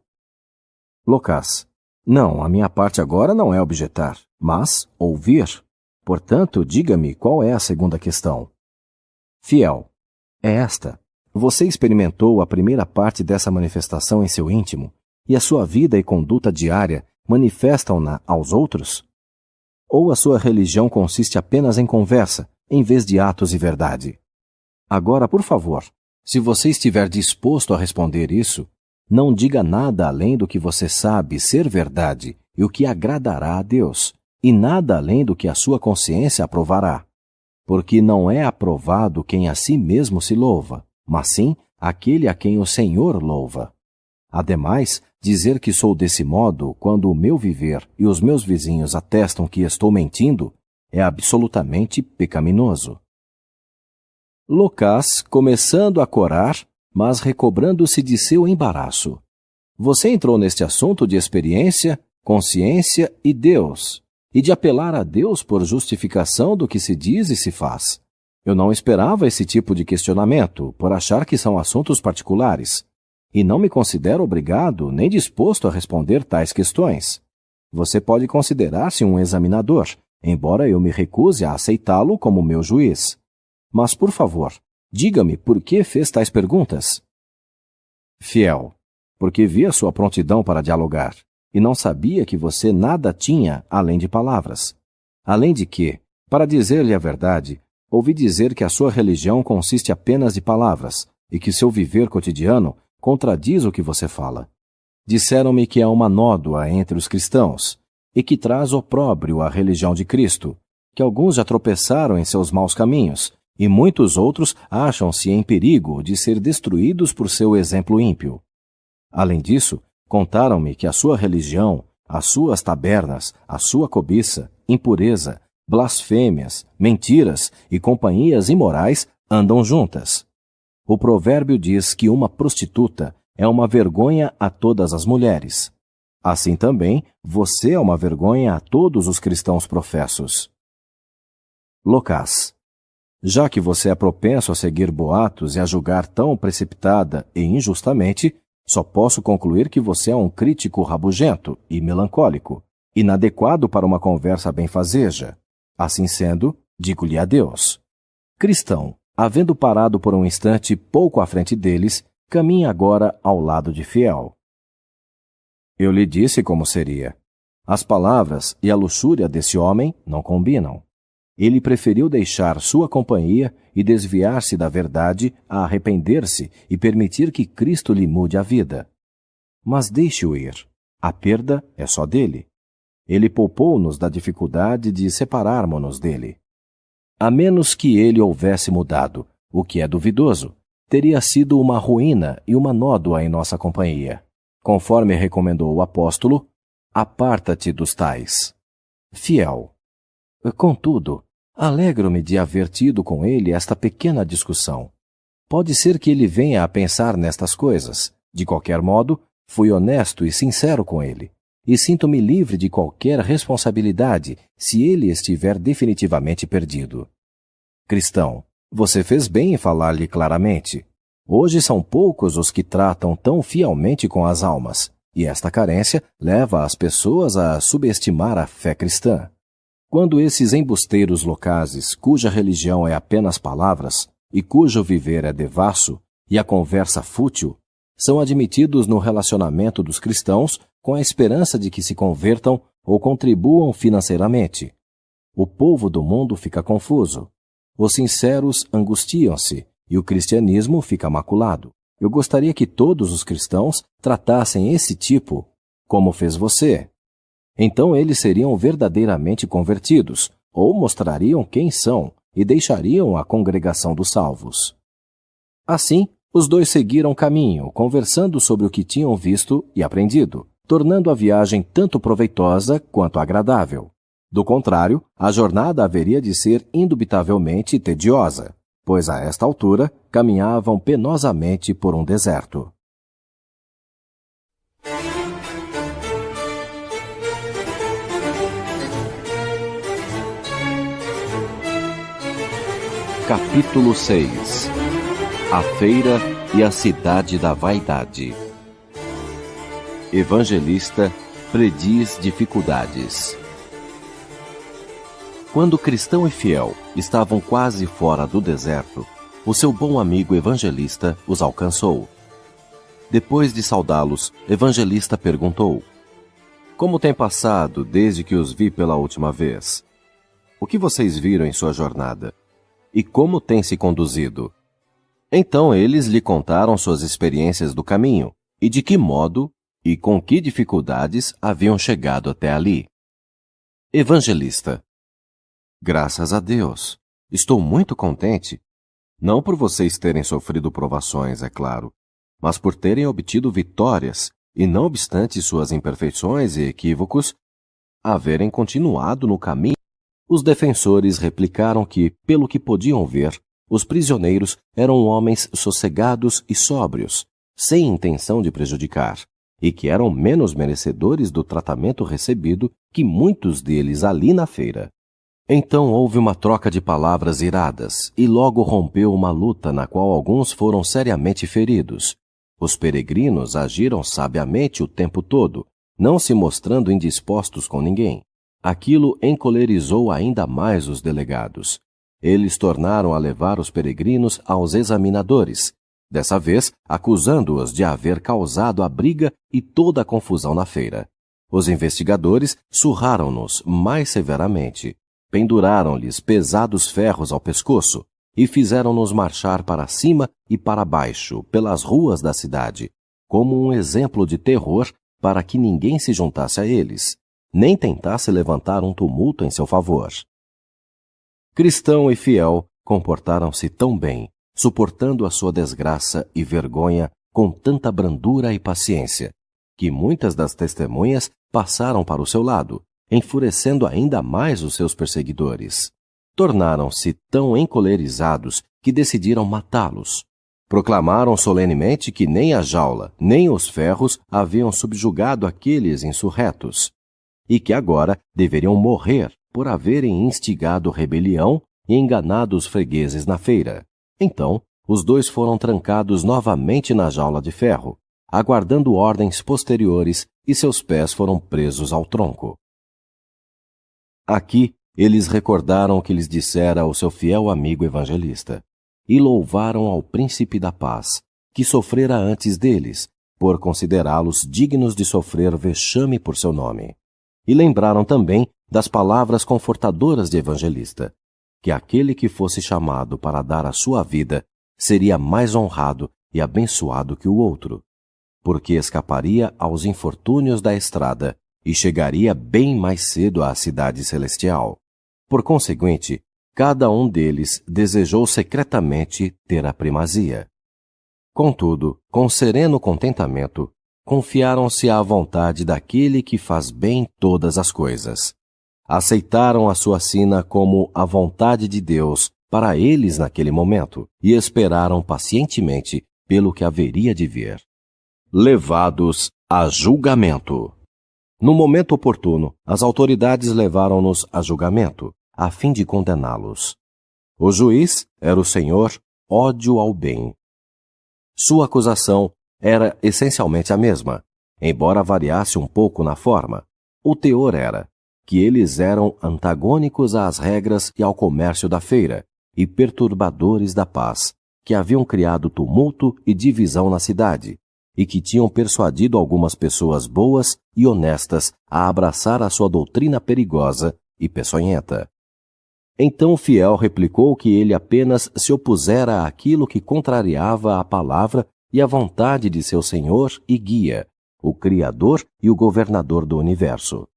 Locas. Não, a minha parte agora não é objetar, mas ouvir. Portanto, diga-me qual é a segunda questão. Fiel. É esta. Você experimentou a primeira parte dessa manifestação em seu íntimo, e a sua vida e conduta diária manifestam-na aos outros? Ou a sua religião consiste apenas em conversa, em vez de atos e verdade? Agora, por favor, se você estiver disposto a responder isso, não diga nada além do que você sabe ser verdade e o que agradará a Deus, e nada além do que a sua consciência aprovará. Porque não é aprovado quem a si mesmo se louva, mas sim aquele a quem o Senhor louva. Ademais, dizer que sou desse modo quando o meu viver e os meus vizinhos atestam que estou mentindo é absolutamente pecaminoso. Locas, começando a corar, mas recobrando-se de seu embaraço. Você entrou neste assunto de experiência, consciência e Deus, e de apelar a Deus por justificação do que se diz e se faz. Eu não esperava esse tipo de questionamento, por achar que são assuntos particulares, e não me considero obrigado nem disposto a responder tais questões. Você pode considerar-se um examinador, embora eu me recuse a aceitá-lo como meu juiz. Mas, por favor, diga-me por que fez tais perguntas. Fiel. Porque vi a sua prontidão para dialogar, e não sabia que você nada tinha além de palavras. Além de que, para dizer-lhe a verdade, ouvi dizer que a sua religião consiste apenas de palavras, e que seu viver cotidiano contradiz o que você fala. Disseram-me que há uma nódoa entre os cristãos, e que traz opróbrio à religião de Cristo, que alguns já tropeçaram em seus maus caminhos, e muitos outros acham-se em perigo de ser destruídos por seu exemplo ímpio. Além disso, contaram-me que a sua religião, as suas tabernas, a sua cobiça, impureza, blasfêmias, mentiras e companhias imorais andam juntas. O provérbio diz que uma prostituta é uma vergonha a todas as mulheres. Assim também, você é uma vergonha a todos os cristãos professos. Locas. Já que você é propenso a seguir boatos e a julgar tão precipitada e injustamente, só posso concluir que você é um crítico rabugento e melancólico, inadequado para uma conversa benfazeja. Assim sendo, digo-lhe adeus. Cristão, havendo parado por um instante pouco à frente deles, caminha agora ao lado de Fiel. Eu lhe disse como seria. As palavras e a luxúria desse homem não combinam. Ele preferiu deixar sua companhia e desviar-se da verdade a arrepender-se e permitir que Cristo lhe mude a vida. Mas deixe-o ir. A perda é só dele. Ele poupou-nos da dificuldade de separarmos-nos dele. A menos que ele houvesse mudado, o que é duvidoso, teria sido uma ruína e uma nódoa em nossa companhia. Conforme recomendou o apóstolo, aparta-te dos tais. Fiel. Contudo, alegro-me de haver tido com ele esta pequena discussão. Pode ser que ele venha a pensar nestas coisas. De qualquer modo, fui honesto e sincero com ele, e sinto-me livre de qualquer responsabilidade se ele estiver definitivamente perdido. Cristão, você fez bem em falar-lhe claramente. Hoje são poucos os que tratam tão fielmente com as almas, e esta carência leva as pessoas a subestimar a fé cristã. Quando esses embusteiros locazes, cuja religião é apenas palavras, e cujo viver é devasso, e a conversa fútil, são admitidos no relacionamento dos cristãos com a esperança de que se convertam ou contribuam financeiramente, o povo do mundo fica confuso. Os sinceros angustiam-se e o cristianismo fica maculado. Eu gostaria que todos os cristãos tratassem esse tipo como fez você. Então eles seriam verdadeiramente convertidos, ou mostrariam quem são e deixariam a congregação dos salvos. Assim, os dois seguiram caminho, conversando sobre o que tinham visto e aprendido, tornando a viagem tanto proveitosa quanto agradável. Do contrário, a jornada haveria de ser indubitavelmente tediosa, pois a esta altura caminhavam penosamente por um deserto. Capítulo 6. A feira e a cidade da vaidade. Evangelista prediz dificuldades. Quando Cristão e Fiel estavam quase fora do deserto, o seu bom amigo Evangelista os alcançou. Depois de saudá-los, Evangelista perguntou: Como tem passado desde que os vi pela última vez? O que vocês viram em sua jornada? E como tem se conduzido? Então eles lhe contaram suas experiências do caminho, e de que modo e com que dificuldades haviam chegado até ali. Evangelista: Graças a Deus, estou muito contente. Não por vocês terem sofrido provações, é claro, mas por terem obtido vitórias, e não obstante suas imperfeições e equívocos, haverem continuado no caminho. Os defensores replicaram que, pelo que podiam ver, os prisioneiros eram homens sossegados e sóbrios, sem intenção de prejudicar, e que eram menos merecedores do tratamento recebido que muitos deles ali na feira. Então houve uma troca de palavras iradas, e logo rompeu uma luta na qual alguns foram seriamente feridos. Os peregrinos agiram sabiamente o tempo todo, não se mostrando indispostos com ninguém. Aquilo encolerizou ainda mais os delegados. Eles tornaram a levar os peregrinos aos examinadores, dessa vez acusando-os de haver causado a briga e toda a confusão na feira. Os investigadores surraram-nos mais severamente, penduraram-lhes pesados ferros ao pescoço e fizeram-nos marchar para cima e para baixo pelas ruas da cidade, como um exemplo de terror para que ninguém se juntasse a eles, nem tentasse levantar um tumulto em seu favor. Cristão e Fiel comportaram-se tão bem, suportando a sua desgraça e vergonha com tanta brandura e paciência, que muitas das testemunhas passaram para o seu lado, enfurecendo ainda mais os seus perseguidores. Tornaram-se tão encolerizados que decidiram matá-los. Proclamaram solenemente que nem a jaula, nem os ferros haviam subjugado aqueles insurretos, e que agora deveriam morrer por haverem instigado rebelião e enganado os fregueses na feira. Então, os dois foram trancados novamente na jaula de ferro, aguardando ordens posteriores, e seus pés foram presos ao tronco. Aqui, eles recordaram o que lhes dissera o seu fiel amigo Evangelista, e louvaram ao Príncipe da Paz, que sofrera antes deles, por considerá-los dignos de sofrer vexame por seu nome. E lembraram também das palavras confortadoras de Evangelista, que aquele que fosse chamado para dar a sua vida seria mais honrado e abençoado que o outro, porque escaparia aos infortúnios da estrada e chegaria bem mais cedo à cidade celestial. Por conseguinte, cada um deles desejou secretamente ter a primazia. Contudo, com sereno contentamento, confiaram-se à vontade daquele que faz bem todas as coisas. Aceitaram a sua sina como a vontade de Deus para eles naquele momento e esperaram pacientemente pelo que haveria de vir. Levados a julgamento. No momento oportuno, as autoridades levaram-nos a julgamento, a fim de condená-los. O juiz era o senhor Ódio ao Bem. Sua acusação era essencialmente a mesma, embora variasse um pouco na forma. O teor era que eles eram antagônicos às regras e ao comércio da feira, e perturbadores da paz, que haviam criado tumulto e divisão na cidade, e que tinham persuadido algumas pessoas boas e honestas a abraçar a sua doutrina perigosa e peçonhenta. Então Fiel replicou que ele apenas se opusera àquilo que contrariava a palavra e a vontade de seu senhor e guia, o Criador e o governador do universo.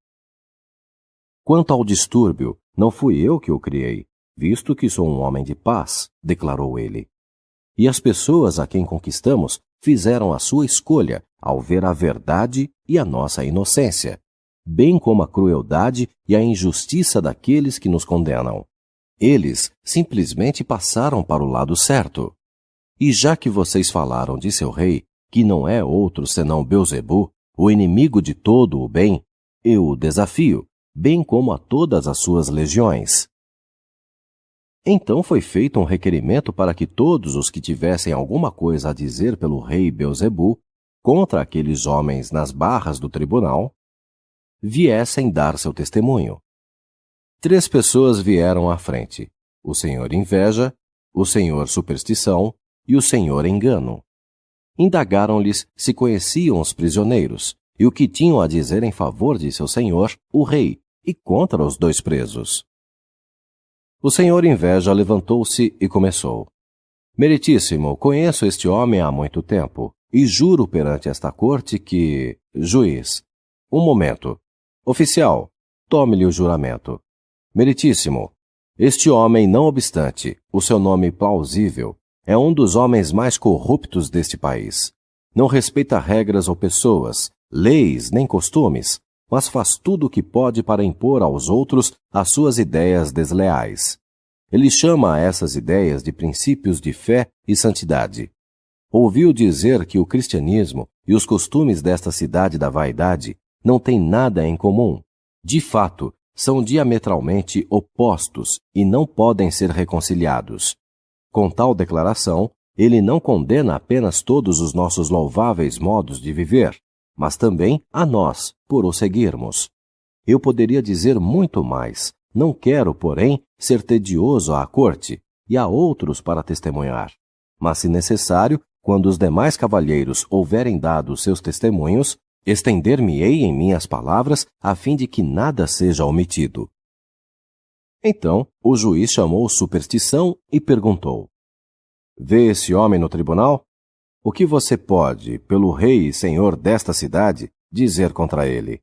Quanto ao distúrbio, não fui eu que o criei, visto que sou um homem de paz, declarou ele. E as pessoas a quem conquistamos fizeram a sua escolha ao ver a verdade e a nossa inocência, bem como a crueldade e a injustiça daqueles que nos condenam. Eles simplesmente passaram para o lado certo. E já que vocês falaram de seu rei, que não é outro senão Belzebu, o inimigo de todo o bem, eu o desafio, bem como a todas as suas legiões. Então foi feito um requerimento para que todos os que tivessem alguma coisa a dizer pelo rei Belzebu contra aqueles homens nas barras do tribunal, viessem dar seu testemunho. 3 pessoas vieram à frente: o senhor Inveja, o senhor Superstição e o senhor Engano. Indagaram-lhes se conheciam os prisioneiros e o que tinham a dizer em favor de seu senhor, o rei, e contra os 2 presos. O senhor Inveja levantou-se e começou: Meritíssimo, conheço este homem há muito tempo, e juro perante esta corte que... Juiz. Um momento. Oficial, tome-lhe o juramento. Meritíssimo, este homem, não obstante o seu nome plausível, é um dos homens mais corruptos deste país. Não respeita regras ou pessoas, leis nem costumes, mas faz tudo o que pode para impor aos outros as suas ideias desleais. Ele chama a essas ideias de princípios de fé e santidade. Ouviu dizer que o cristianismo e os costumes desta cidade da vaidade não têm nada em comum. De fato, são diametralmente opostos e não podem ser reconciliados. Com tal declaração, ele não condena apenas todos os nossos louváveis modos de viver, mas também a nós, por o seguirmos. Eu poderia dizer muito mais, não quero, porém, ser tedioso à corte, e há outros para testemunhar. Mas, se necessário, quando os demais cavalheiros houverem dado seus testemunhos, estender-me-ei em minhas palavras, a fim de que nada seja omitido. Então, o juiz chamou Superstição e perguntou: Vê esse homem no tribunal? O que você pode, pelo rei e senhor desta cidade, dizer contra ele?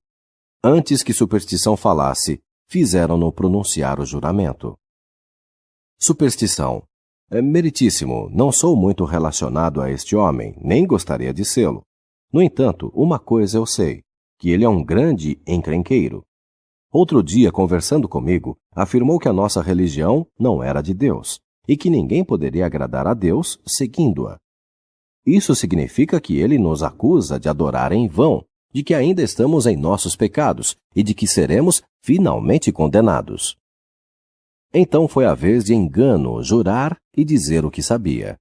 Antes que Superstição falasse, fizeram-no pronunciar o juramento. Superstição. Meritíssimo, não sou muito relacionado a este homem, nem gostaria de sê-lo. No entanto, uma coisa eu sei, que ele é um grande encrenqueiro. Outro dia, conversando comigo, afirmou que a nossa religião não era de Deus, e que ninguém poderia agradar a Deus seguindo-a. Isso significa que ele nos acusa de adorar em vão, de que ainda estamos em nossos pecados e de que seremos finalmente condenados. Então foi a vez de Engano jurar e dizer o que sabia.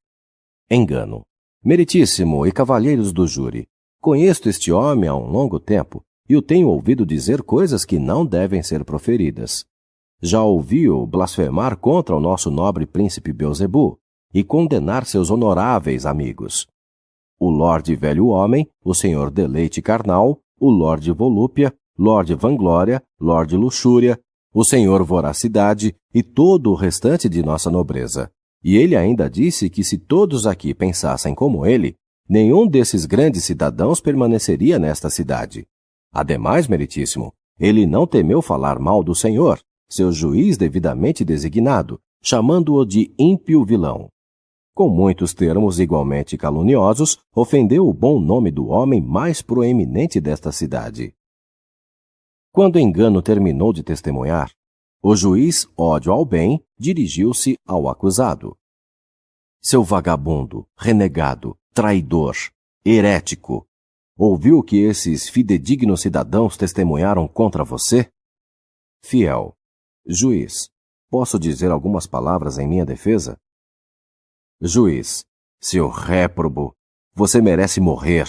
Engano. Meritíssimo e cavalheiros do júri, conheço este homem há um longo tempo e o tenho ouvido dizer coisas que não devem ser proferidas. Já ouvi-o blasfemar contra o nosso nobre príncipe Belzebu e condenar seus honoráveis amigos. O Lorde Velho Homem, o Senhor Deleite Carnal, o Lorde Volúpia, Lorde Vanglória, Lorde Luxúria, o Senhor Voracidade e todo o restante de nossa nobreza. E ele ainda disse que se todos aqui pensassem como ele, nenhum desses grandes cidadãos permaneceria nesta cidade. Ademais, meritíssimo, ele não temeu falar mal do Senhor, seu juiz devidamente designado, chamando-o de ímpio vilão. Com muitos termos igualmente caluniosos, ofendeu o bom nome do homem mais proeminente desta cidade. Quando Engano terminou de testemunhar, o juiz, ódio ao bem, dirigiu-se ao acusado. Seu vagabundo, renegado, traidor, herético, ouviu que esses fidedignos cidadãos testemunharam contra você? Fiel. Juiz, posso dizer algumas palavras em minha defesa? Juiz, seu réprobo, você merece morrer,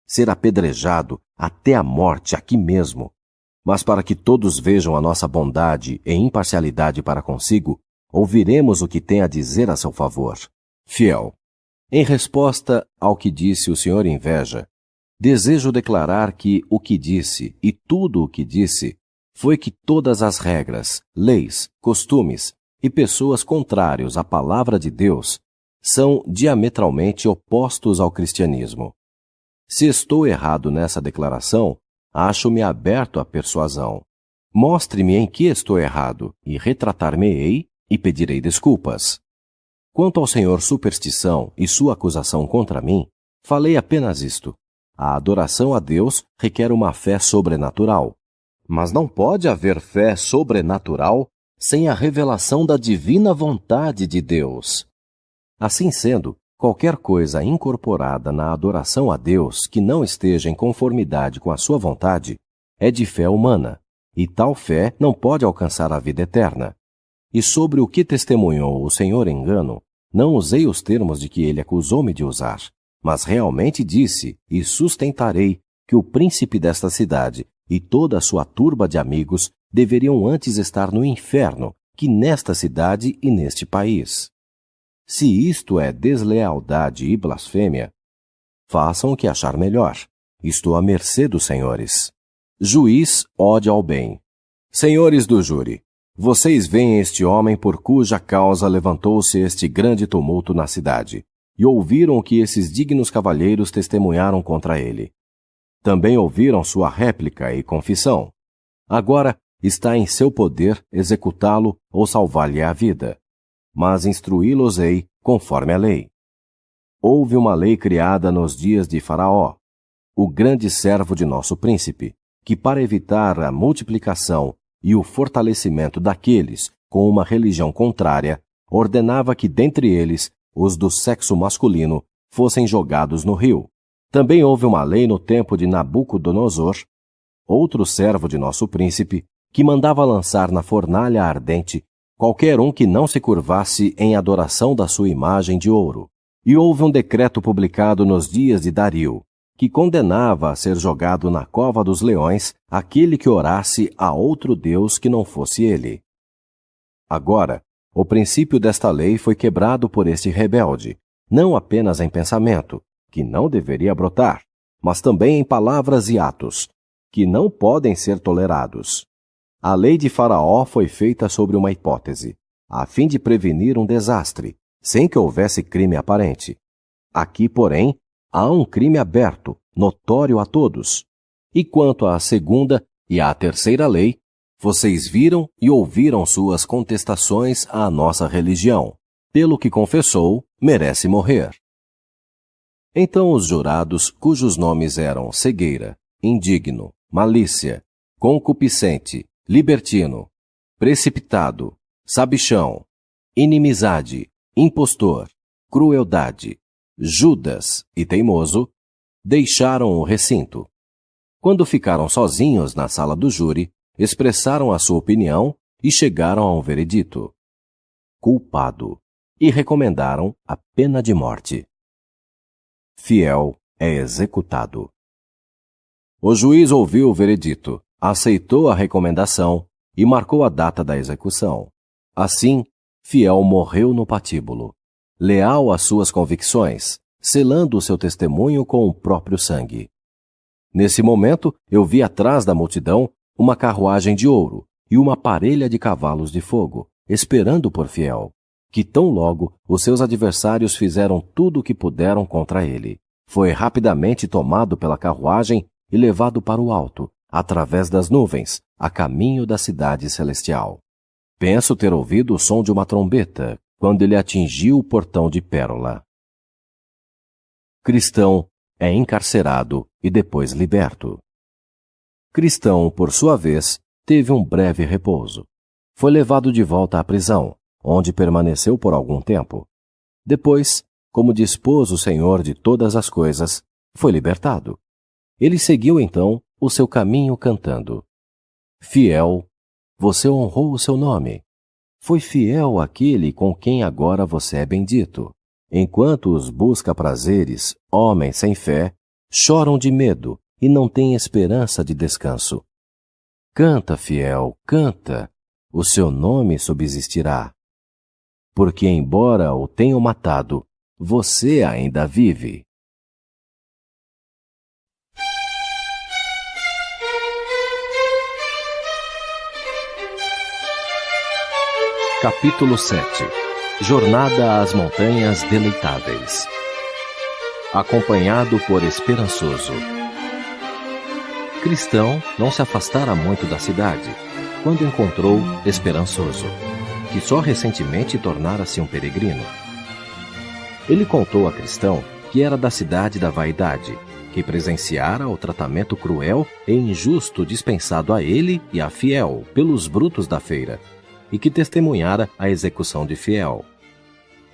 ser apedrejado até a morte aqui mesmo. Mas para que todos vejam a nossa bondade e imparcialidade para consigo, ouviremos o que tem a dizer a seu favor. Fiel. Em resposta ao que disse o senhor Inveja, desejo declarar que o que disse e tudo o que disse foi que todas as regras, leis, costumes e pessoas contrários à palavra de Deus são diametralmente opostos ao cristianismo. Se estou errado nessa declaração, acho-me aberto à persuasão. Mostre-me em que estou errado, e retratar-me-ei e pedirei desculpas. Quanto ao senhor superstição e sua acusação contra mim, falei apenas isto. A adoração a Deus requer uma fé sobrenatural. Mas não pode haver fé sobrenatural sem a revelação da divina vontade de Deus. Assim sendo, qualquer coisa incorporada na adoração a Deus que não esteja em conformidade com a sua vontade é de fé humana, e tal fé não pode alcançar a vida eterna. E sobre o que testemunhou o Senhor engano, não usei os termos de que ele acusou-me de usar, mas realmente disse e sustentarei que o príncipe desta cidade e toda a sua turba de amigos deveriam antes estar no inferno que nesta cidade e neste país. Se isto é deslealdade e blasfêmia, façam o que achar melhor. Estou à mercê dos senhores. Juiz ode ao bem. Senhores do júri, vocês veem este homem por cuja causa levantou-se este grande tumulto na cidade, e ouviram o que esses dignos cavalheiros testemunharam contra ele. Também ouviram sua réplica e confissão. Agora está em seu poder executá-lo ou salvar-lhe a vida. Mas instruí-los-ei conforme a lei. Houve uma lei criada nos dias de Faraó, o grande servo de nosso príncipe, que para evitar a multiplicação e o fortalecimento daqueles com uma religião contrária, ordenava que dentre eles os do sexo masculino fossem jogados no rio. Também houve uma lei no tempo de Nabucodonosor, outro servo de nosso príncipe, que mandava lançar na fornalha ardente qualquer um que não se curvasse em adoração da sua imagem de ouro. E houve um decreto publicado nos dias de Dario, que condenava a ser jogado na cova dos leões aquele que orasse a outro Deus que não fosse ele. Agora, o princípio desta lei foi quebrado por este rebelde, não apenas em pensamento, que não deveria brotar, mas também em palavras e atos, que não podem ser tolerados. A lei de Faraó foi feita sobre uma hipótese, a fim de prevenir um desastre, sem que houvesse crime aparente. Aqui, porém, há um crime aberto, notório a todos. E quanto à segunda e à terceira lei, vocês viram e ouviram suas contestações à nossa religião. Pelo que confessou, merece morrer. Então os jurados, cujos nomes eram cegueira, indigno, malícia, concupiscente, libertino, precipitado, sabichão, inimizade, impostor, crueldade, Judas e teimoso, deixaram o recinto. Quando ficaram sozinhos na sala do júri, expressaram a sua opinião e chegaram a um veredito: culpado, e recomendaram a pena de morte. Fiel é executado. O juiz ouviu o veredito, aceitou a recomendação e marcou a data da execução. Assim, Fiel morreu no patíbulo, leal às suas convicções, selando o seu testemunho com o próprio sangue. Nesse momento, eu vi atrás da multidão uma carruagem de ouro e uma parelha de cavalos de fogo, esperando por Fiel, que tão logo os seus adversários fizeram tudo o que puderam contra ele. Foi rapidamente tomado pela carruagem e levado para o alto, através das nuvens, a caminho da cidade celestial. Penso ter ouvido o som de uma trombeta, quando ele atingiu o portão de pérola. Cristão é encarcerado e depois liberto. Cristão, por sua vez, teve um breve repouso. Foi levado de volta à prisão, onde permaneceu por algum tempo. Depois, como dispôs o Senhor de todas as coisas, foi libertado. Ele seguiu então o seu caminho cantando: Fiel, você honrou o seu nome. Foi fiel aquele com quem agora você é bendito. Enquanto os busca prazeres, homens sem fé, choram de medo e não têm esperança de descanso. Canta, fiel, canta, o seu nome subsistirá. Porque embora o tenham matado, você ainda vive. Capítulo 7. Jornada às Montanhas Deleitáveis. Acompanhado por Esperançoso. Cristão não se afastara muito da cidade, quando encontrou Esperançoso, que só recentemente tornara-se um peregrino. Ele contou a Cristão que era da cidade da vaidade, que presenciara o tratamento cruel e injusto dispensado a ele e a Fiel pelos brutos da feira, e que testemunhara a execução de Fiel.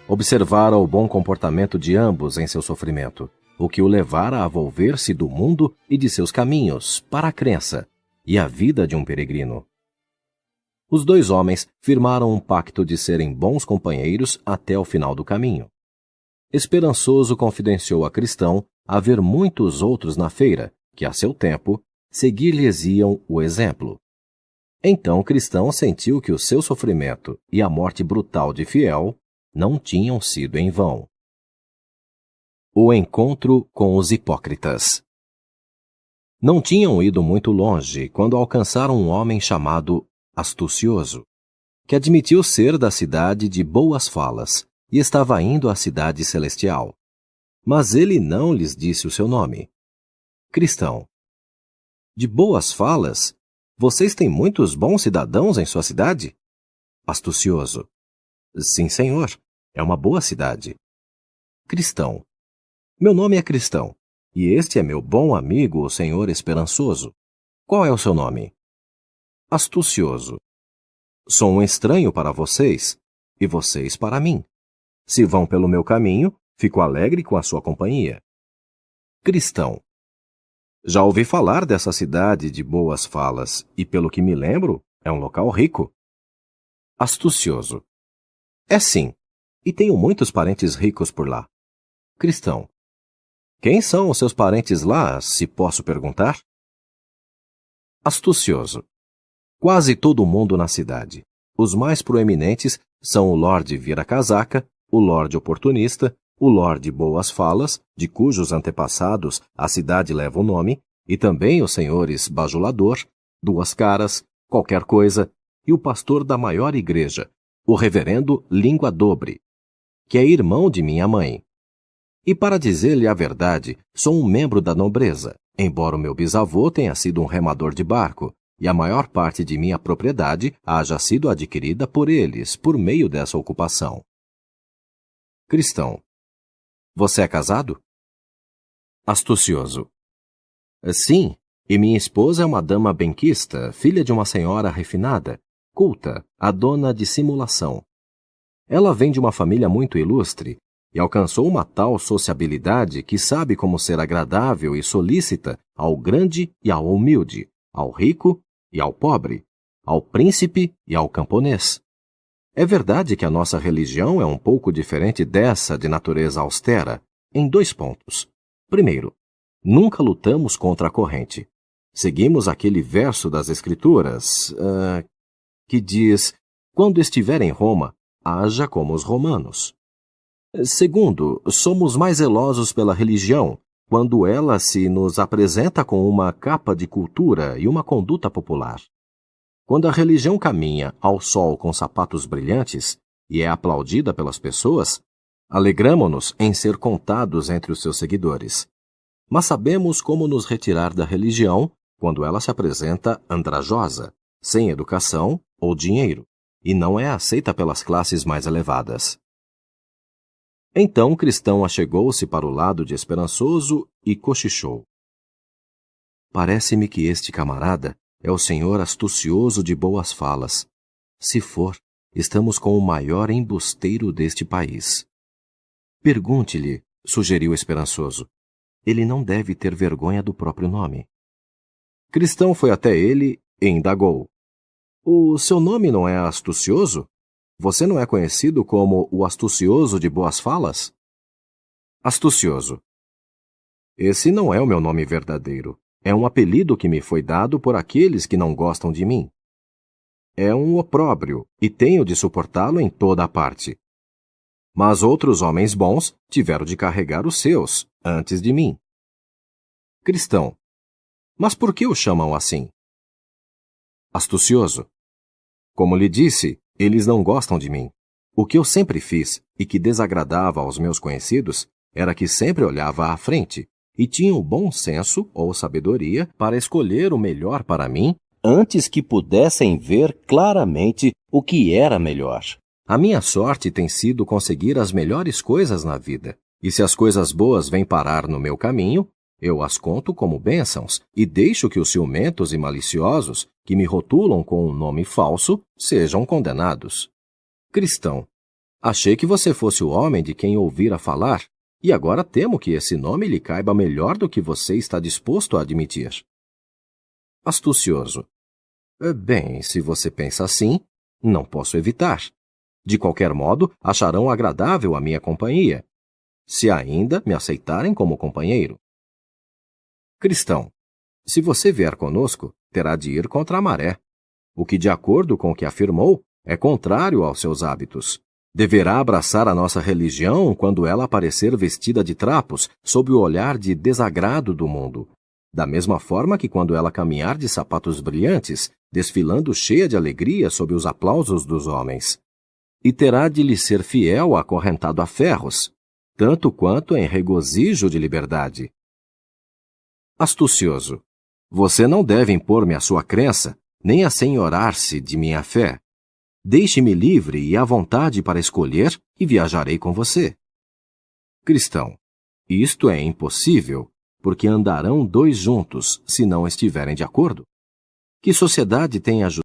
Observara o bom comportamento de ambos em seu sofrimento, o que o levara a volver-se do mundo e de seus caminhos para a crença e a vida de um peregrino. Os dois homens firmaram um pacto de serem bons companheiros até o final do caminho. Esperançoso confidenciou a Cristão haver muitos outros na feira que, a seu tempo, seguir-lhes-iam o exemplo. Então Cristão sentiu que o seu sofrimento e a morte brutal de Fiel não tinham sido em vão. O encontro com os hipócritas. Não tinham ido muito longe quando alcançaram um homem chamado Astucioso, que admitiu ser da cidade de Boas Falas e estava indo à cidade celestial. Mas ele não lhes disse o seu nome. Cristão. De Boas Falas? Vocês têm muitos bons cidadãos em sua cidade? Astucioso. Sim, senhor. É uma boa cidade. Cristão. Meu nome é Cristão, e este é meu bom amigo, o senhor Esperançoso. Qual é o seu nome? Astucioso. Sou um estranho para vocês, e vocês para mim. Se vão pelo meu caminho, fico alegre com a sua companhia. Cristão. Já ouvi falar dessa cidade de Boas Falas, e pelo que me lembro, é um local rico. Astucioso. É sim, e tenho muitos parentes ricos por lá. Cristão. Quem são os seus parentes lá, se posso perguntar? Astucioso. Quase todo mundo na cidade. Os mais proeminentes são o Lorde Vira-Casaca, o Lorde Oportunista, o Lorde Boas Falas, de cujos antepassados a cidade leva o nome, e também os senhores Bajulador, Duas Caras, Qualquer Coisa, e o pastor da maior igreja, o reverendo Língua Dobre, que é irmão de minha mãe. E para dizer-lhe a verdade, sou um membro da nobreza, embora o meu bisavô tenha sido um remador de barco, e a maior parte de minha propriedade haja sido adquirida por eles, por meio dessa ocupação. Cristão. Você é casado? Astucioso. Sim, e minha esposa é uma dama benquista, filha de uma senhora refinada, culta, a dona de simulação. Ela vem de uma família muito ilustre e alcançou uma tal sociabilidade que sabe como ser agradável e solícita ao grande e ao humilde, ao rico e ao pobre, ao príncipe e ao camponês. É verdade que a nossa religião é um pouco diferente dessa de natureza austera, em 2 pontos. Primeiro, nunca lutamos contra a corrente. Seguimos aquele verso das Escrituras, que diz: quando estiver em Roma, haja como os romanos. Segundo, somos mais zelosos pela religião, quando ela se nos apresenta com uma capa de cultura e uma conduta popular. Quando a religião caminha ao sol com sapatos brilhantes e é aplaudida pelas pessoas, alegramo-nos em ser contados entre os seus seguidores. Mas sabemos como nos retirar da religião quando ela se apresenta andrajosa, sem educação ou dinheiro, e não é aceita pelas classes mais elevadas. Então Cristão achegou-se para o lado de Esperançoso e cochichou. Parece-me que este camarada é o senhor Astucioso de Boas Falas. Se for, estamos com o maior embusteiro deste país. Pergunte-lhe, sugeriu Esperançoso. Ele não deve ter vergonha do próprio nome. Cristão foi até ele e indagou. O seu nome não é Astucioso? Você não é conhecido como o Astucioso de Boas Falas? Astucioso. Esse não é o meu nome verdadeiro. É um apelido que me foi dado por aqueles que não gostam de mim. É um opróbrio, e tenho de suportá-lo em toda a parte. Mas outros homens bons tiveram de carregar os seus, antes de mim. Cristão. Mas por que o chamam assim? Astucioso. Como lhe disse, Eles não gostam de mim. O que eu sempre fiz, e que desagradava aos meus conhecidos, era que sempre olhava à frente, e tinha o bom senso ou sabedoria para escolher o melhor para mim, antes que pudessem ver claramente o que era melhor. A minha sorte tem sido conseguir as melhores coisas na vida, e se as coisas boas vêm parar no meu caminho, eu as conto como bênçãos e deixo que os ciumentos e maliciosos, que me rotulam com um nome falso, sejam condenados. Cristão, achei que você fosse o homem de quem ouvira falar, e agora temo que esse nome lhe caiba melhor do que você está disposto a admitir. Astucioso. Bem, se você pensa assim, não posso evitar. De qualquer modo, acharão agradável a minha companhia, se ainda me aceitarem como companheiro. Cristão, se você vier conosco, terá de ir contra a maré. O que, de acordo com o que afirmou, é contrário aos seus hábitos. Deverá abraçar a nossa religião quando ela aparecer vestida de trapos, sob o olhar de desagrado do mundo. Da mesma forma que quando ela caminhar de sapatos brilhantes, desfilando cheia de alegria sob os aplausos dos homens. E terá de lhe ser fiel acorrentado a ferros, tanto quanto em regozijo de liberdade. Astucioso. Você não deve impor-me a sua crença, nem assenhorar-se de minha fé. Deixe-me livre e à vontade para escolher e viajarei com você. Cristão. Isto é impossível, porque andarão dois juntos, se não estiverem de acordo. Que sociedade tem a